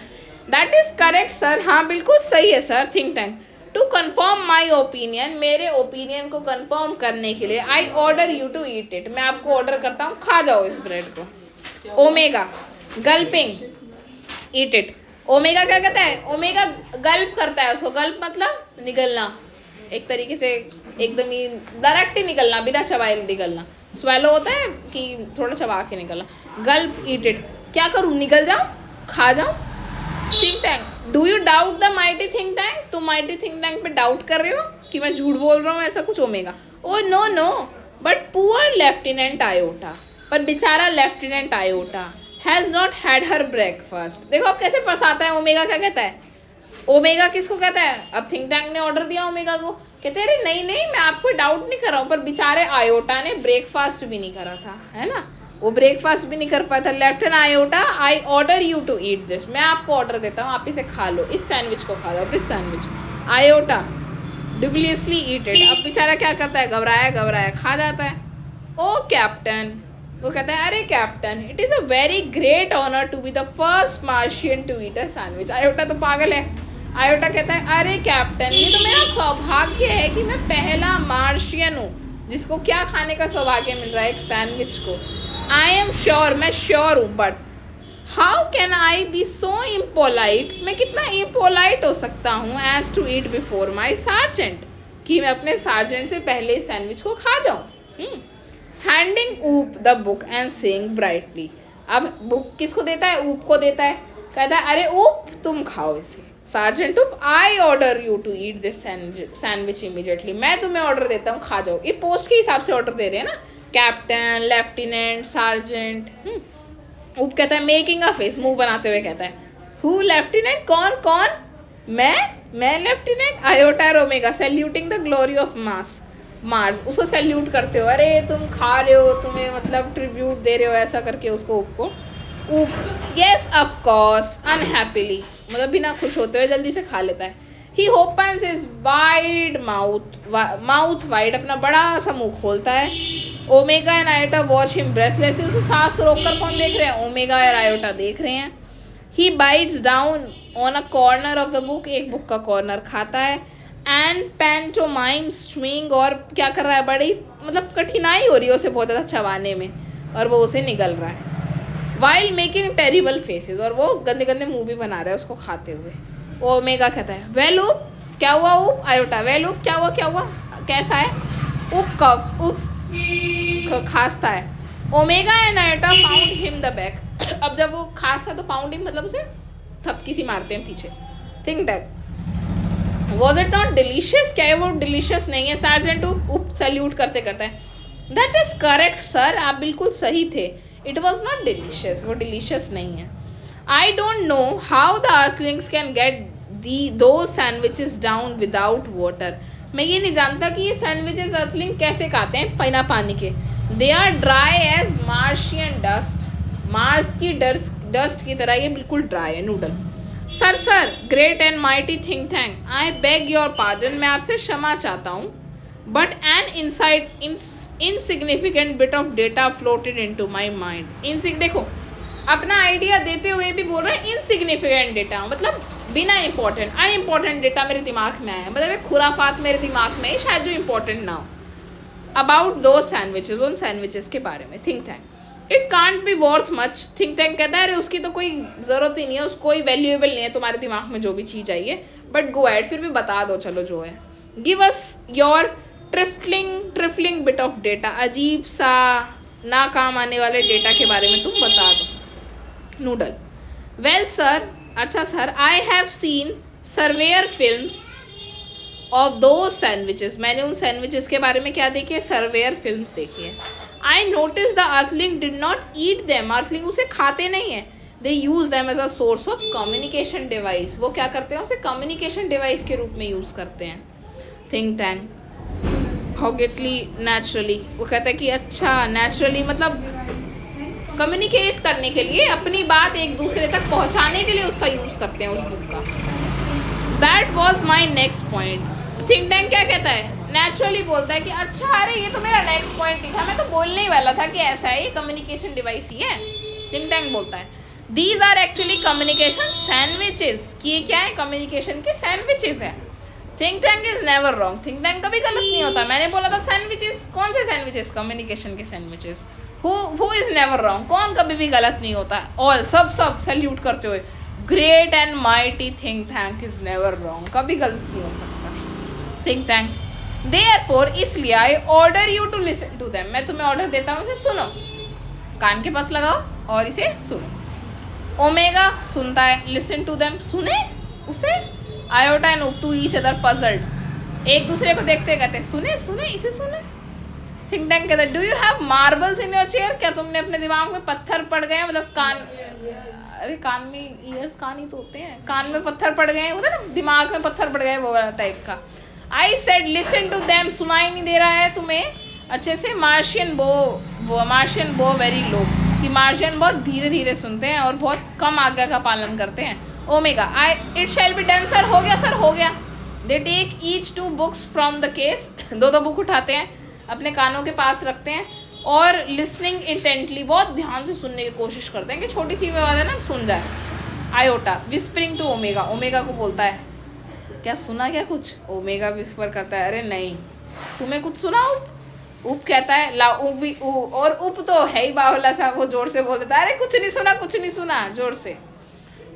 that is correct sir, हाँ बिल्कुल सही है sir. Think Tank to confirm my opinion, मेरे ओपिनियन को कन्फर्म करने के लिए I order you to eat it, मैं आपको ऑर्डर करता हूँ खा जाओ इस ब्रेड को। ओमेगा गल्पिंग ईट इट, ओमेगा क्या कहता है, ओमेगा गल्प करता है उसको, गल्प मतलब निगलना, एक तरीके से एकदम ही डायरेक्ट ही निकलना, बिना चबाए निकलना। स्वेलो होता है कि थोड़ा चबा के निकलना, गल्प ईट इट, क्या करूँ निकल जाऊँ, खा जाऊँ। Think tank do you doubt the mighty think tank, तुम माइटी थिंक टैंक पे डाउट कर रहे हो कि मैं झूठ बोल रहा हूँ ऐसा कुछ। Omega oh no no but poor lieutenant Iota, पर बेचारा lieutenant Iota has not had her breakfast. देखो अब कैसे फंसाता है। ओमेगा क्या कहता है, ओमेगा किसको कहता है, अब थिंक टैंक ने ऑर्डर दिया ओमेगा को, कहते अरे नहीं नहीं मैं आपको डाउट नहीं कर रहा हूँ, पर बेचारे आयोटा ने ब्रेकफास्ट भी नहीं करा था, है ना, वो ब्रेकफास्ट भी नहीं कर पाया था। Lieutenant Iota I order you to eat this, मैं आपको ऑर्डर देता हूँ आप इसे खा लो, इस सैंडविच को खा लो, this sandwich. Iota dubiously eat it, अब बेचारा क्या करता है, घबराया खा जाता है। ओ कैप्टन, वो कहता है अरे captain it is a very great honour to be the first Martian to eat a sandwich. Iota तो पागल है। आयोटा कहता है अरे कैप्टन ये तो मेरा सौभाग्य है कि मैं पहला मार्शियन हूँ जिसको क्या खाने का सौभाग्य मिल रहा है, एक सैंडविच को। आई एम श्योर, मैं श्योर हूँ, but how can I be so impolite, मैं कितना इम्पोलाइट हो सकता हूँ, as to eat before my sergeant, कि मैं अपने सार्जेंट से पहले इस सैंडविच को खा जाऊँ। हैंडिंग ऊप the book and saying brightly, अब बुक किसको देता है, ऊप को देता है, कहता है अरे ऊप तुम खाओ इसे। Sergeant Oop I order you to eat this sandwich immediately, मैं तुम्हें ऑर्डर देता हूँ खा जाओ। ये पोस्ट के हिसाब से ऑर्डर दे रहे हैं ना, कैप्टन, लेफ्टिनेंट, सार्जेंट। ऊप कहता है मेकिंग अ फेस, मुंह बनाते हुए कहता है हु लेफ्टिनेंट, कौन, मैं, मैं लेफ्टिनेंट आयोटा और omega saluting the glory of Mars, उसको सैल्यूट करते हो, अरे तुम खा रहे हो, तुम्हें मतलब ट्रिब्यूट दे रहे हो, ऐसा करके उसको ऊप को यस ऑफ कोर्स अनहैप्पीली, मतलब बिना खुश होते हुए जल्दी से खा लेता है। He opens his wide mouth wide, अपना बड़ा सा मुंह खोलता है। Omega and Iota watch him breathlessly, उसे सांस रोककर कौन देख रहे हैं? ओमेगा और आयोटा देख रहे हैं। He bites down on a corner of the book, एक बुक का कॉर्नर खाता है। एंड पैंटोमाइम्स च्यूइंग, और क्या कर रहा है, बड़ी मतलब कठिनाई हो रही है उसे बहुत ज़्यादा चबाने में, और वो उसे निगल रहा है। वाइल मेकिंग टेरिबल फेसेस, और वो गंदे गंदे मुंह भी बना रहा है उसको खाते हुए। ओमेगा कहता है वेल उप, क्या हुआ उप? आयोटा वेल उप, क्या हुआ क्या हुआ, कैसा है? उप कफ्स, उफ खांसता है। Omega and iota pound him the back, अब जब वो खांसता तो पाउंडिंग मतलब उसे थपकी सी मारते हैं पीछे। Think Tank was it not delicious, क्या वो डिलीशियस नहीं है? सार्जेंट उप सैल्यूट करते करते हैं दैट इज करेक्ट सर, आप बिल्कुल सही थे। इट वॉज नॉट डिलीशियस, वो डिलीशियस नहीं है। I don't know how the Earthlings can get दो सैंडविचेस डाउन विदाउट वाटर, मैं ये नहीं जानता कि ये सैंडविचेस अर्थलिंग कैसे खाते हैं बिना पानी के। They are dry as Martian dust, Mars की डस्ट की तरह ये बिल्कुल ड्राई है Noodle. Sir great and mighty think tank, I beg your pardon, मैं आपसे क्षमा चाहता हूँ। But an insignificant bit of data floated into my mind. देखो अपना आइडिया देते हुए भी बोल रहे हैं इनसिग्निफिकेंट डेटा, मतलब बिना इंपॉर्टेंट, अनइम्पॉर्टेंट डेटा मेरे दिमाग में आया, मतलब एक खुराफात मेरे दिमाग में है शायद जो इंपॉर्टेंट ना हो। अबाउट दो सैंडविचेस, उन सैंडविचेस के बारे में। Think tank it can't be worth much, think tank कहता है अरे उसकी तो कोई ज़रूरत ही नहीं है, उसको कोई वैल्यूएबल नहीं है तुम्हारे दिमाग में जो भी चीज़ आई है, बट गो एड, फिर भी बता दो चलो जो है। Give us your trifling bit of data, अजीब सा ना काम आने वाले डेटा के बारे में तुम बता दो। नूडल वेल सर, अच्छा sir, I have seen surveyor films of दो सैंडविचेस, मैंने उन सैंडविचेस के बारे में क्या देखी है? सर्वेयर फिल्म्स देखी है। I notice the earthling did not eat them, earthling उसे खाते नहीं है। They use them as a source of communication device, वो क्या करते हैं? उसे कम्युनिकेशन डिवाइस के रूप में यूज़ करते हैं। थिंक टैंक हॉगेटली नेचुरली, वो कहता है कि अच्छा नेचुरली मतलब कम्युनिकेट करने के लिए, अपनी बात एक दूसरे तक पहुंचाने के लिए उसका यूज़ करते हैं उस बुक का। That was my next point. Think tank क्या कहता है? नेचुरली बोलता है कि अच्छा अरे ये तो मेरा नेक्स्ट पॉइंट ही था, मैं तो बोलने ही वाला था कि ऐसा है, ये कम्युनिकेशन डिवाइस ही है। थिंक टैंक बोलता है these are actually communication sandwiches, कि ये क्या है? कम्युनिकेशन के सैंडविचेस है। Think Tank is never wrong, Think Tank कभी गलत नहीं होता। मैंने बोला था सैंडविचेस, कौन से सैंडविचेस? कम्युनिकेशन के sandwiches. Who is never wrong, कौन कभी भी गलत नहीं होता? ऑल सब सैल्यूट करते हुए great and mighty think Tank is never wrong, कभी गलत नहीं हो सकता। थिंक टैंक देयरफॉर, इसलिए I order you to listen to them, मैं तुम्हें ऑर्डर देता हूँ इसे सुनो, कान के पास लगाओ और इसे सुनो। ओमेगा सुनता है, लिसन टू देम, सुने उसे। Iota and to each other puzzled, एक दूसरे को देखते कहते सुने सुने इसे सुने। थिंक टैंक कहता है do you have marbles in your chair, क्या तुमने अपने दिमाग में पत्थर पड़ गए हैं? मतलब कान, अरे कान में ईयर्स कान ही तो होते हैं, कान में पत्थर पड़ गए हैं, होता है ना दिमाग में पत्थर पड़ गए, वो वाला टाइप का। I said listen to them, सुनाई नहीं दे रहा है तुम्हें अच्छे से? मार्शियन बो वेरी लो, कि मार्शियन बहुत धीरे धीरे सुनते हैं और बहुत कम आज्ञा का पालन करते हैं। Omega I it shall be done sir, हो गया सर हो गया। They take each 2 books from the case, 2 book उठाते हैं, अपने कानों के पास रखते हैं और लिसनिंग इंटेंटली, बहुत ध्यान से सुनने की कोशिश करते हैं कि छोटी सी आवाज़ है ना सुन जाए। Iota whispering to Omega, Omega को बोलता है क्या सुना क्या कुछ? ओमेगा विस्पर करता है अरे नहीं, तुम्हें कुछ सुना? उप कहता है ला उप, और उप तो है ही बाहुला सा, वो जोर से बोल देता है अरे कुछ नहीं सुना जोर से।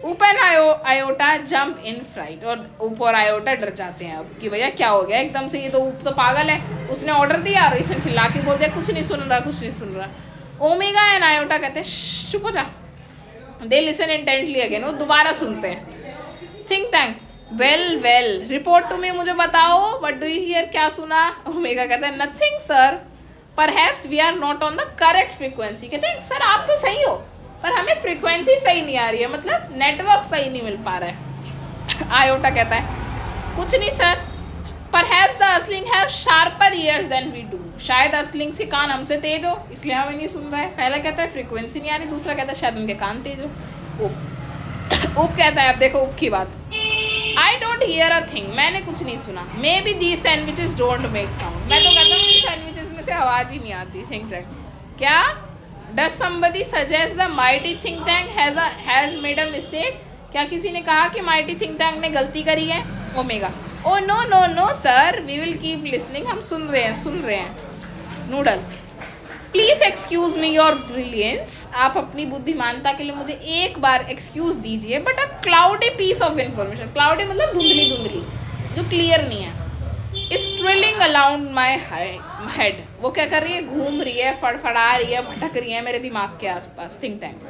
Oop and Iota jump in fright, और उप और आयोटा डर जाते हैं अब कि भैया क्या हो गया एकदम से, ये तो उप तो पागल है, उसने ऑर्डर दिया और इसे चिल्ला के बोल दिया कुछ नहीं सुन रहा। ओमेगा एंड आयोटा कहते हैं चुप हो जा। दे लिसन इंटेंटली अगेन, वो दोबारा सुनते हैं। थिंक टैंक वेल रिपोर्ट तुम्हें मुझे बताओ, व्हाट डू यू हियर, क्या सुना? ओमेगा कहता है nothing sir, perhaps we are not on the correct frequency. कहते हैं सर आप तो सही हो पर हमें फ्रिक्वेंसी सही नहीं आ रही है, मतलब नेटवर्क सही नहीं मिल पा रहा है। आयोटा कहता है कुछ नहीं sir. Perhaps the earthling have sharper ears than we do. शायद earthlings के कान हमसे तेज हो इसलिए हमें नहीं सुन रहा है. पहला कहता है फ्रीक्वेंसी नहीं आ रही, दूसरा कहता है शायद उनके कान तेज हो. उप कहता है, अब देखो उप की बात. I don't hear a thing. मैंने कुछ नहीं सुना. Maybe these sandwiches don't make sound. मैं तो कहता हूँ इन सैंडविचेस में से आवाज़ ही नहीं आती. Think tank. क्या? Does somebody suggest the mighty think tank has made a mistake? क्या किसी ने कहा कि mighty think tank ने गलती करी है? Omega. Oh no sir. We will keep listening. हम सुन रहे हैं. Noodle. Please excuse me your brilliance. आप अपनी बुद्धिमानता के लिए मुझे एक बार एक्सक्यूज़ दीजिए. But a cloudy piece of information. Cloudy मतलब धुंधली जो क्लियर नहीं है. Is trilling around my head. वो क्या कर रही है? घूम रही है, फड़फड़ा रही है, भटक रही है मेरे दिमाग के आसपास. Think tank.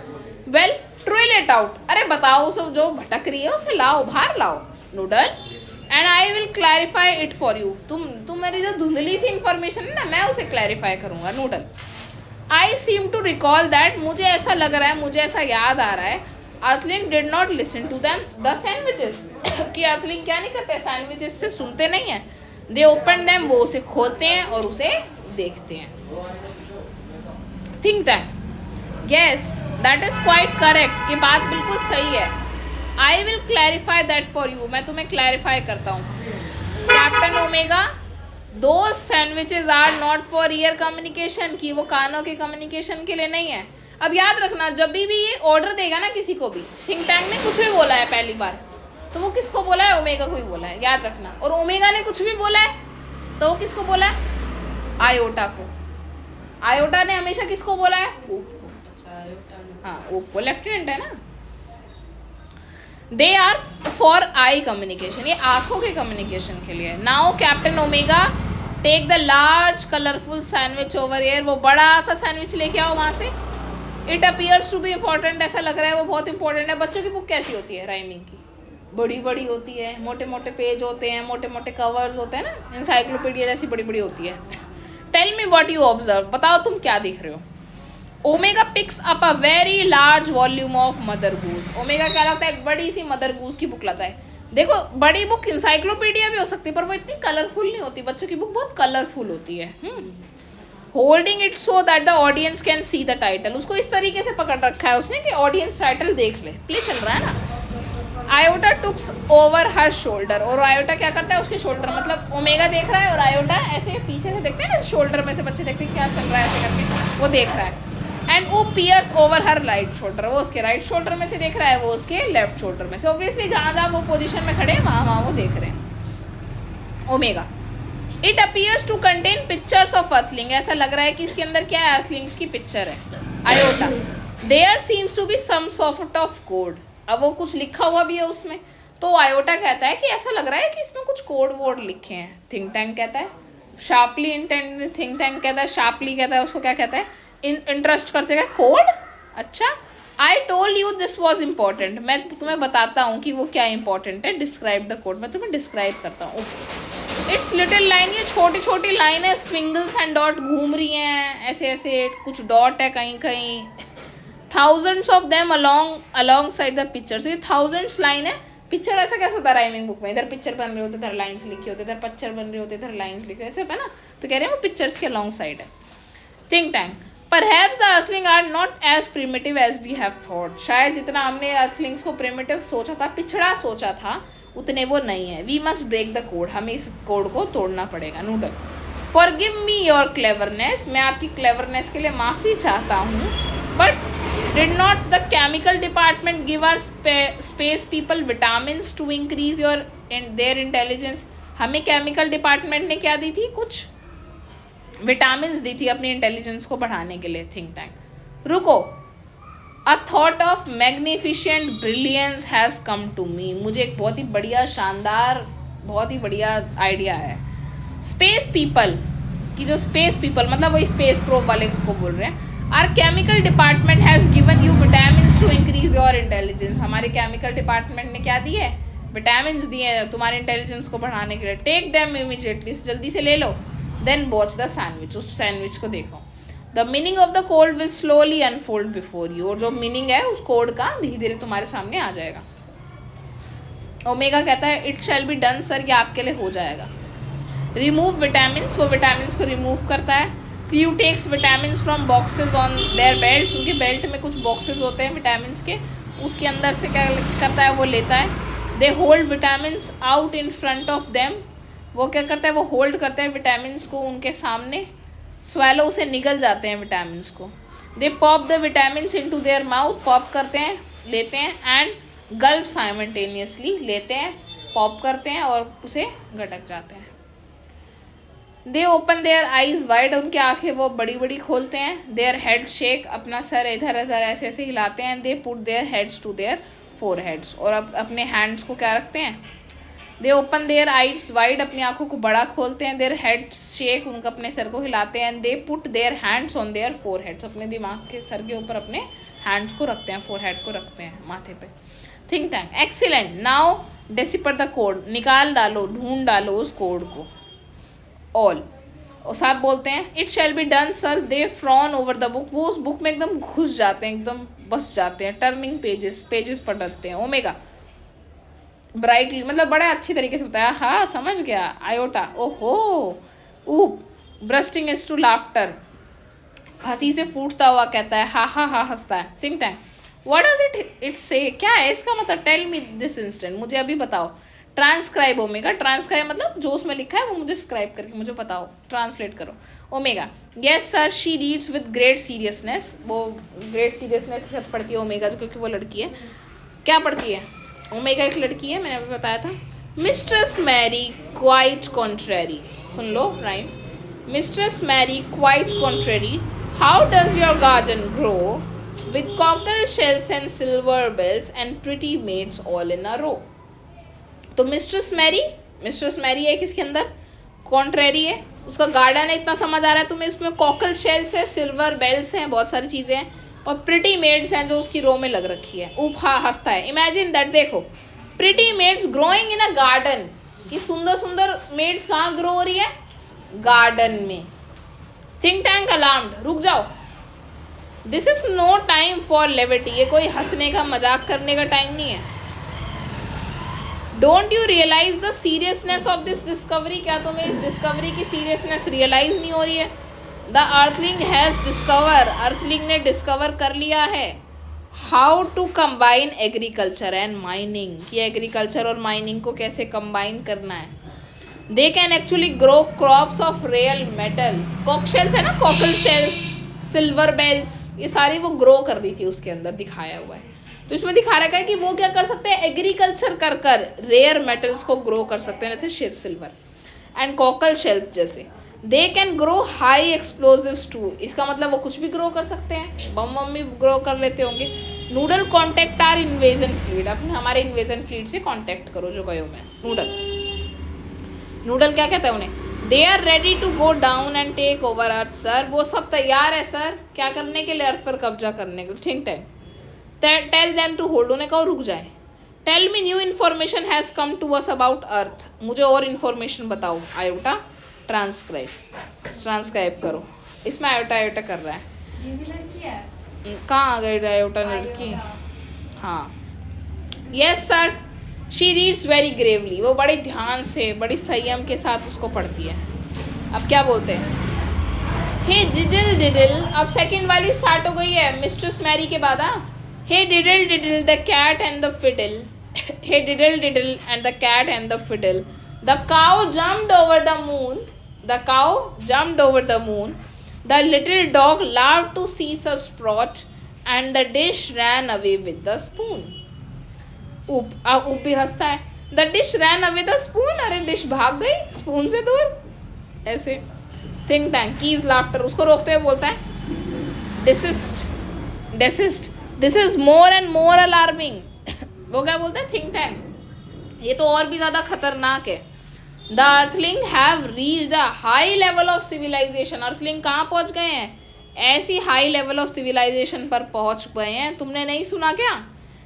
Well trill it out. अरे बताओ उसे, जो भटक रही है उसे लाओ, बाहर लाओ. Noodle. And I will clarify it for you. तुम मेरी जो धुंधली सी इन्फॉर्मेशन है ना, मैं उसे क्लैरिफाई करूँगा. Noodle. I seem to recall that. मुझे ऐसा लग रहा है, मुझे ऐसा याद आ रहा है. Earthling did not listen to them the sandwiches. कि अर्थलिंग क्या नहीं करते, सैंडविचेस से सुनते नहीं हैं. They open them. वो उसे खोलते हैं और उसे देखते हैं. Think tank. Yes that is quite correct. ये बात बिल्कुल सही है. I will clarify that for you. मैं तुम्हें क्लैरिफाई करता हूँ. Captain Omega. दो sandwiches are not for ear communication. की वो कानों के कम्युनिकेशन के लिए नहीं है. अब याद रखना, जब भी ये ऑर्डर देगा ना किसी को भी, थिंक टैंक ने कुछ भी बोला है पहली बार, तो वो किसको बोला है? ओमेगा को ही बोला है. याद रखना. और ओमेगा ने कुछ भी बोला है तो वो किसको बोला है? आयोटा को. आयोटा ने हमेशा किसको बोला है? ओप को. हाँ, ओप को. लेफ्टिनेंट है ना. They are for eye communication. ये आंखों के कम्युनिकेशन के लिए. Now captain Omega take the large colourful sandwich over here. वो बड़ा सा सैंडविच लेके आओ वहाँ से. It appears to be important. ऐसा लग रहा है वो बहुत इंपॉर्टेंट है. बच्चों की बुक कैसी होती है? राइमिंग की. बड़ी बड़ी होती है, मोटे मोटे पेज होते हैं, मोटे मोटे कवर्स होते हैं ना. इंसाइक्लोपीडिया जैसी बड़ी बड़ी होती है. Tell me what you observe. बताओ तुम क्या देख रहे हो. Omega picks up a very large volume of Mother Goose. Omega क्या लगता है? एक बड़ी सी मदर गूज की बुक लाता है. देखो, बड़ी बुक इंसाइक्लोपीडिया भी हो सकती है पर वो इतनी कलरफुल नहीं होती. बच्चों की बुक बहुत कलरफुल होती है. Holding it so that the audience can see the title. उसको इस तरीके से पकड़ रखा है उसने कि ऑडियंस टाइटल देख ले. प्ले चल रहा है ना. आयोटा टुक्स ओवर हर शोल्डर. और आयोटा क्या करता है? उसके शोल्डर, मतलब ओमेगा देख रहा है और आयोटा ऐसे पीछे से देखते हैं ना, शोल्डर में से बच्चे देखते हैं क्या चल रहा है ऐसे करके, वो देख रहा है. एंड वो peers over her right shoulder. वो उसके राइट शोल्डर में से देख रहा है, वो उसके लेफ्ट शोल्डर में से. ऑब्वियसली जहाँ जहाँ वो पोजीशन में खड़े हैं वहाँ वो देख रहे हैं. Omega. It appears to contain pictures of earthling. ऐसा लग रहा है कि इसके अंदर क्या है? अर्थलिंग्स की पिक्चर है. Iota. There seems to be some sort of code. अब वो कुछ लिखा हुआ भी है उसमें. तो आयोटा कहता है कि ऐसा लग रहा है कि इसमें कुछ कोड वोड लिखे हैं. थिंक टैंक कहता है. Sharply intend. थिंक टैंक कहता है शार्पली, कहता है उसको क्या कहता है? इंटरेस्ट करते हैं. कोड. अच्छा. I told you this was important. मैं तुम्हें बताता हूँ कि वो क्या इंपॉर्टेंट है. Describe the code. मैं तुम्हें डिस्क्राइब करता हूँ. It's little line. ये छोटी छोटी लाइन है. स्विंगल्स एंड डॉट घूम रही हैं ऐसे ऐसे. कुछ डॉट है कहीं कहीं. Thousands of them along side the picture. ये थाउजेंड्स लाइन है. पिक्चर ऐसा कैसे होता है राइमिंग बुक में? इधर पिक्चर बन रहे होते, इधर लाइन्स लिखी होती, इधर पिक्चर बन रहे होते, इधर लाइन्स लिखी, ऐसे होता है ना. तो कह रहे हैं वो पिक्चर्स के अलॉन्ग साइड है. Think tank. Perhaps the earthlings are not as primitive as we have thought. शायद जितना हमने earthlings को primitive सोचा था, पिछड़ा सोचा था, उतने वो नहीं है. We must break the code. हमें इस कोड को तोड़ना पड़ेगा. Noodle. Forgive me your cleverness. मैं आपकी cleverness के लिए माफ़ी चाहता हूँ. But did not the chemical department give our space people vitamins to increase their intelligence? हमें chemical department ने क्या दी थी? कुछ विटामिन्स दी थी अपनी इंटेलिजेंस को बढ़ाने के लिए. Think tank. रुको. A thought of magnificent brilliance has come to me. मुझे एक बहुत ही बढ़िया, शानदार, बहुत ही बढ़िया आइडिया है. स्पेस पीपल की, जो स्पेस पीपल मतलब वही स्पेस प्रोब वाले को बोल रहे हैं. Our chemical department has given you vitamins to increase your intelligence. हमारे केमिकल डिपार्टमेंट ने क्या दिए? विटामिन्स दिए तुम्हारे इंटेलिजेंस को बढ़ाने के लिए. Take them immediately. जल्दी से ले लो. Then watch the sandwich. उस सैंडविच को देखो. The meaning of the code will slowly unfold before you. और जो मीनिंग है उस कोड का धीरे धीरे तुम्हारे सामने आ जाएगा. ओमेगा कहता है it shall be done sir, ये आपके लिए हो जाएगा। रिमूव विटामिन, वो विटामिन को रिमूव करता है। क्यू takes vitamin from boxes on their belt, उनके बेल्ट में कुछ बॉक्सेज होते हैं विटामिन के, उसके अंदर से क्या करता है वो लेता है। They hold vitamin out in front of them, वो क्या करता है वो होल्ड करते हैं विटामिन को उनके सामने। स्वेलो से निगल जाते हैं विटामिन को। They pop the vitamin into their mouth, pop करते हैं लेते हैं, एंड गल्प साइमल्टेनियसली, लेते हैं पॉप करते हैं और उसे गटक जाते हैं। They open their eyes wide, उनकी आंखें वो बड़ी बड़ी खोलते हैं। देयर हेड शेक, अपना सर इधर उधर ऐसे ऐसे हिलाते हैं। They put their heads to their foreheads, और अब अपने हैंड्स को क्या रखते हैं। They open their eyes wide, अपनी आंखों को बड़ा खोलते हैं। देयर हेड शेक, उनका अपने सर को हिलाते हैं। They put their hands on their foreheads, अपने दिमाग के सर के ऊपर अपने हैंड्स को रखते हैं, फोरहेड को रखते हैं माथे पे। Think tank, excellent, now decipher the code, निकाल डालो, ढूंढ डालो उस कोड को। ऑल, और साहब बोलते हैं it shall be done sir. They frown over the book, वो उस बुक में एकदम घुस जाते हैं, एकदम बस जाते हैं। टर्निंग पेजेस पलटते हैं। ओमेगा ब्राइटली, मतलब बड़े अच्छी तरीके से बताया, हाँ समझ गया। आयोटा, ओहो। ऊप, ब्रस्टिंग इज टू लाफ्टर, हंसी से फूटता हुआ कहता है, हा हा हा हंसता है। Think tank, what does it से, क्या है इसका मतलब। टेल मी दिस इंस्टेंट, मुझे अभी बताओ। ट्रांसक्राइब ओमेगा, ट्रांसक्राइब मतलब जो उसमें लिखा है वो मुझे स्क्राइब करके मुझे बताओ, ट्रांसलेट करो। Omega, yes sir she reads with great seriousness, वो ग्रेट सीरियसनेस के साथ पढ़ती है ओमेगा, क्योंकि वो लड़की है। क्या पढ़ती है ओमेगा, एक लड़की है, मैंने अभी बताया था। मिस्ट्रेस मैरी क्वाइट कॉन्ट्रेरी, सुन लो rhymes. Mistress Mary quite contrary, how does your garden grow with cockle shells and silver bells and pretty maids all in a row. तो मिस्ट्रेस मैरी है किसके अंदर, कॉन्ट्रेरी है, उसका गार्डन है, इतना समझ आ रहा है तुम्हें। इसमें कॉकल शेल्स है, सिल्वर बेल्स हैं, बहुत सारी चीज़ें हैं, और प्रिटी मेड्स हैं जो उसकी रो में लग रखी है। ऊपा हंसता है, इमेजिन दैट, देखो pretty maids growing in a garden, कि सुंदर सुंदर मेड्स कहाँ ग्रो हो रही है, गार्डन में। थिंक टैंक अलार्म्ड, रुक जाओ, this is no time for levity, ये कोई हंसने का मजाक करने का टाइम नहीं है। Don't you realise the seriousness of this discovery, क्या तुम्हें इस डिस्कवरी की सीरियसनेस रियलाइज नहीं हो रही है। द अर्थलिंग हैज़ डिस्कवर, अर्थलिंग ने डिस्कवर कर लिया है, how to combine agriculture and mining, कि एग्रीकल्चर और माइनिंग को कैसे कंबाइन करना है। They can actually grow crops of real metal, cockleshells है ना, कॉकल शेल्स, सिल्वर बेल्स, ये सारी वो ग्रो कर दी थी, उसके अंदर दिखाया हुआ है। तो इसमें दिखा रखा है कि वो क्या कर सकते हैं, एग्रीकल्चर कर कर रेयर मेटल्स को ग्रो कर सकते हैं, जैसे सिल्वर एंड कॉकल शेल्स जैसे। They can grow high explosives too, इसका मतलब वो कुछ भी ग्रो कर सकते हैं, बम बम भी ग्रो कर लेते होंगे। Noodle contact our invasion fleet, अपने हमारे इन्वेजन फ्लीट से कॉन्टेक्ट करो जो गयो में। नूडल क्या कहता है उन्हें, they are ready to go down and take over Earth sir, वो सब तैयार है सर, क्या करने के लिए, अर्थ पर कब्जा करने के लिए। Think tank, tell them to hold, उन्हें कहो रुक जाए। Tell me new information has come to us about Earth, मुझे और इन्फॉर्मेशन बताओ। आयोटा ट्रांसक्राइब करो, इसमें आयोटा कर रहा है। ये भी लड़की है, कहाँ आ गई आयोटा लड़की, हाँ। Yes sir she reads very Gravely, वो बड़े ध्यान से बड़ी संयम के साथ उसको पढ़ती है। अब क्या बोलते हैं, हे डिडल डिडल, अब सेकंड वाली स्टार्ट हो गई है मिस्ट्रेस मैरी के बाद। Hey diddle diddle the cat and the fiddle, hey diddle diddle and the cat and the fiddle, the cow jumped over the moon, the cow jumped over the moon, the little dog laughed to see such sport and the dish ran away with the spoon. ऊप भी हंसता है, the dish ran away the spoon, अरे dish भाग गई spoon से दूर, ऐसे। थिंक टैंक, कीज लाफ्टर, उसको रोकते हुए बोलता है desist, this is more and more alarming, वो क्या बोलता है थिंक टैंक, ये तो और भी ज़्यादा खतरनाक है। The earthling have reached a high level of civilisation, earthling कहाँ पहुँच गए हैं, ऐसी हाई लेवल ऑफ सिविलाइजेशन पर पहुँच गए हैं, तुमने नहीं सुना क्या।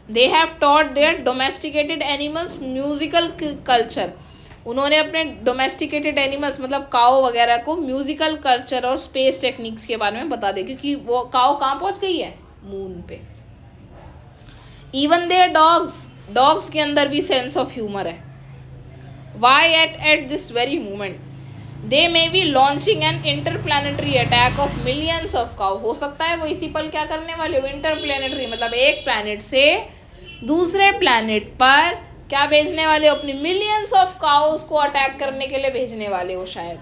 They have taught their domesticated animals musical culture, उन्होंने अपने डोमेस्टिकेटेड एनिमल्स मतलब काओ वगैरह को म्यूजिकल कल्चर और स्पेस टेक्निक्स के बारे में बता दे, क्योंकि वो काओ कहाँ पहुँच गई है, मून पे। इवन देयर डॉग्स डॉग्स के अंदर भी सेंस ऑफ ह्यूमर है. Why at this very moment they may be launching an interplanetary attack of millions of cow. हो सकता है वो इसी पल क्या करने वाले हो, इंटरप्लानिटरी मतलब एक प्लैनेट से दूसरे प्लैनेट पर क्या भेजने वाले हो, अपनी मिलियंस ऑफ काउस को अटैक करने के लिए भेजने वाले हो शायद.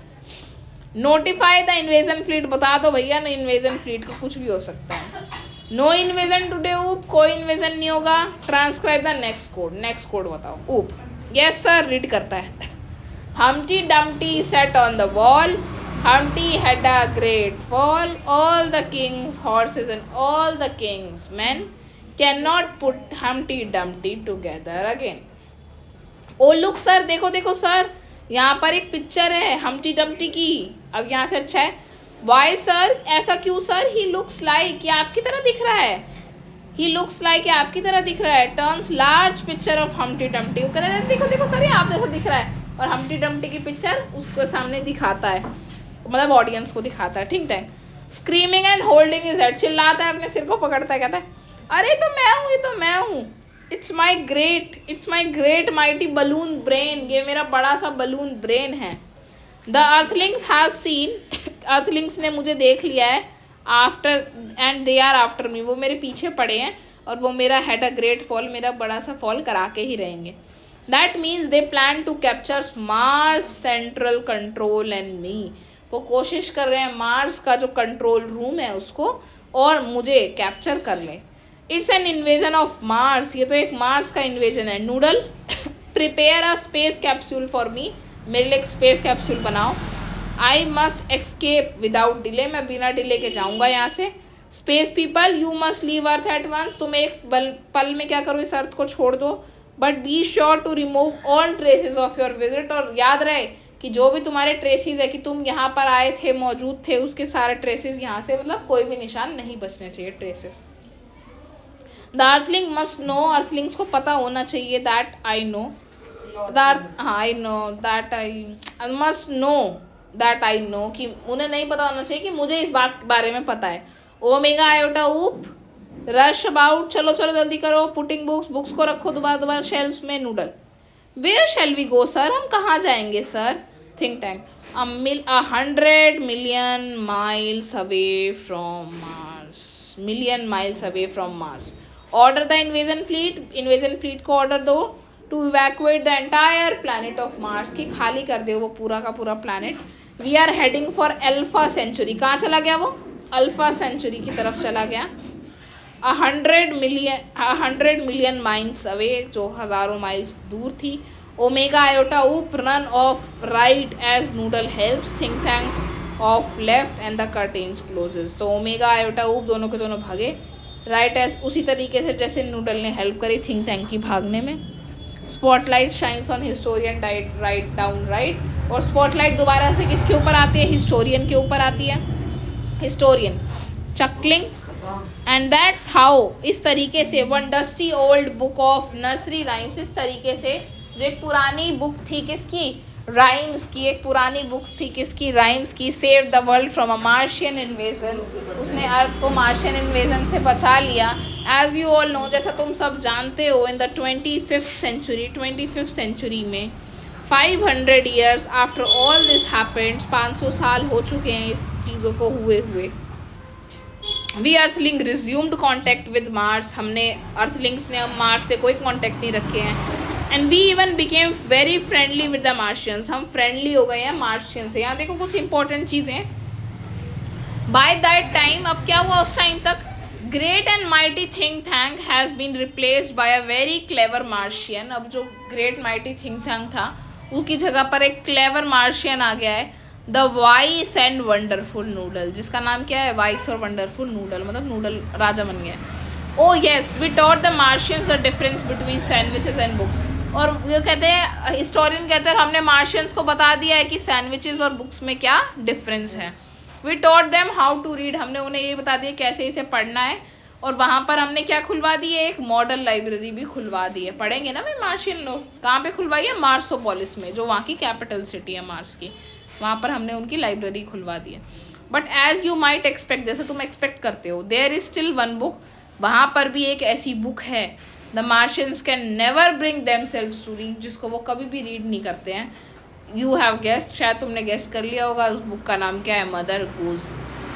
Notify the invasion fleet. बता दो भैया ना, इन्वेजन फ्लीट का कुछ भी हो सकता है. नो इन्वेजन टुडे ऊप. कोई इन्वेजन नहीं होगा. Transcribe the next code. Next code बताओ. ऊप. यस सर, रीड करता है. Humpty Dumpty sat on the wall. Humpty had a great fall. All the king's horses and all the king's men cannot put Humpty Dumpty together again. Oh look sir, देखो देखो sir, यहाँ पर एक picture है Humpty Dumpty की. अब यहाँ से अच्छा है. वाई सर, ऐसा क्यों सर. ही लुक्स लाइक, ये आपकी तरह दिख रहा है. ही लुक्स लाइक, ये आपकी तरह दिख रहा है. Turns large picture of Humpty Dumpty. वो कहते हैं देखो देखो सर, ये आप जैसा दिख रहा है. और हम्प्टी डम्प्टी की पिक्चर उसको सामने दिखाता है, मतलब ऑडियंस को दिखाता है. ठीक है. Screaming and holding is head. चिल्लाता है, अपने सिर को पकड़ता है, कहता है अरे तो मैं हूँ, ये तो मैं हूँ. It's my great mighty balloon brain. ये मेरा बड़ा सा बलून ब्रेन है. The Earthlings have seen. Earthlings ने मुझे देख लिया है. After and they are after me. वो मेरे पीछे पड़े हैं और वो मेरा हैड अ ग्रेट फॉल, मेरा बड़ा सा फॉल करा के ही रहेंगे. That means they plan to capture Mars central control and me. वो कोशिश कर रहे हैं मार्स का जो कंट्रोल रूम है उसको और मुझे कैप्चर कर ले. It's an invasion of Mars. ये तो एक मार्स का इन्वेजन है. Noodle, prepare a space capsule for me. मेरे लिए एक स्पेस कैप्सूल बनाओ. I must escape without delay. मैं बिना डिले के जाऊँगा यहाँ से. Space people, you must leave Earth at once. तुम एक पल में क्या करो, इस अर्थ को छोड़ दो. But be sure to remove all traces of your visit. और याद रहे कि जो भी तुम्हारे ट्रेसेस है कि तुम यहाँ पर आए थे, मौजूद थे, उसके सारे ट्रेसेस यहाँ से, मतलब कोई भी निशान नहीं बचने चाहिए, traces. The earthling must know. Earthlings को पता होना चाहिए. That I know. I know that I must know. That I know, कि उन्हें नहीं पता होना चाहिए कि मुझे इस बात के बारे में पता है. ओमेगा आयोटा ऊप. Rush about. चलो चलो जल्दी करो. पुटिंग बुक्स को रखो दोबारा शेल्फ्स में. Noodle, where shall we go sir. हम कहाँ जाएंगे sir. Think Tank, 100 million miles away from Mars. million miles away from Mars. Order the invasion fleet. invasion fleet को order दो to evacuate the entire planet of Mars. की खाली कर दे वो पूरा का पूरा planet. We are heading for Alpha Century. कहाँ चला गया वो, Alpha Century की तरफ चला गया. 100 million miles away, जो हज़ारों माइल्स दूर थी. Omega Iota Oop. Run off right as Noodle helps. Think Tank off left and the curtains closes. तो ओमेगा आयोटा ऊप दोनों के दोनों भागे. राइट एज उसी तरीके से जैसे नूडल ने हेल्प करी थिंक टैंक की भागने में. Spotlight shines on historian write down right. और स्पॉटलाइट दोबारा से किसके ऊपर आती है, हिस्टोरियन के ऊपर आती है. हिस्टोरियन चकलिंग. एंड दैट्स हाउ, इस तरीके से one dusty old book of nursery rhymes. इस तरीके से जो एक पुरानी बुक थी किसकी, राइम्स की. एक पुरानी बुक थी किसकी, राइम्स की. Save the world from a Martian invasion. उसने अर्थ को मार्शियन इन्वेजन से बचा लिया. एज यू ऑल नो, जैसा तुम सब जानते हो, इन द 25th century में 500 years after all this happened, 500 साल हो चुके हैं इस चीज़ों को हुए. We earthling resumed contact with Mars. हमने अर्थलिंग्स ने अब मार्स से कोई कॉन्टैक्ट नहीं रखे हैं. And we even became very friendly with the Martians. हम फ्रेंडली हो गए हैं मार्शियन से. यहाँ देखो कुछ इंपॉर्टेंट चीज़ें. बाय दैट टाइम, अब क्या हुआ उस टाइम तक, great and mighty think tank has been replaced by a very clever Martian. अब जो ग्रेट माइटी थिंक टैंक था उसकी जगह पर एक क्लेवर मार्शियन आ गया है. The wise and wonderful Noodle, जिसका नाम क्या है, वाइस और वंडरफुल नूडल, मतलब नूडल राजा बन गया. Oh yes, we taught the Martians the difference between sandwiches and books. और वो कहते हैं, हिस्टोरियन कहते हैं, हमने मार्शियंस को बता दिया है कि सैंडविचेस और बुक्स में क्या डिफरेंस है. We taught them how to read. हमने उन्हें ये बता दिया कैसे इसे पढ़ना है. और वहाँ पर हमने क्या खुलवा दी है, एक मॉडल लाइब्रेरी भी खुलवा दी है. पढ़ेंगे ना मैं मार्शियन लोग. कहाँ पे खुलवाई है, मार्सोपोलिस में, जो वहाँ की कैपिटल सिटी है मार्स की. वहाँ पर हमने उनकी लाइब्रेरी खुलवा दी है. But as you might expect, जैसे तुम एक्सपेक्ट करते हो, there is still one book. वहाँ पर भी एक ऐसी बुक है the Martians can never bring themselves to read, जिसको वो कभी भी रीड नहीं करते हैं। यू हैव गेस्ड, शायद तुमने गेस कर लिया होगा उस बुक का नाम क्या है, मदर गूज।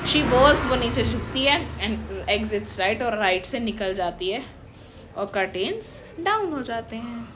शी बोस, वो नीचे झुकती है, एंड एग्जिट्स राइट, और राइट से निकल जाती है, और कर्टेन्स डाउन हो जाते हैं।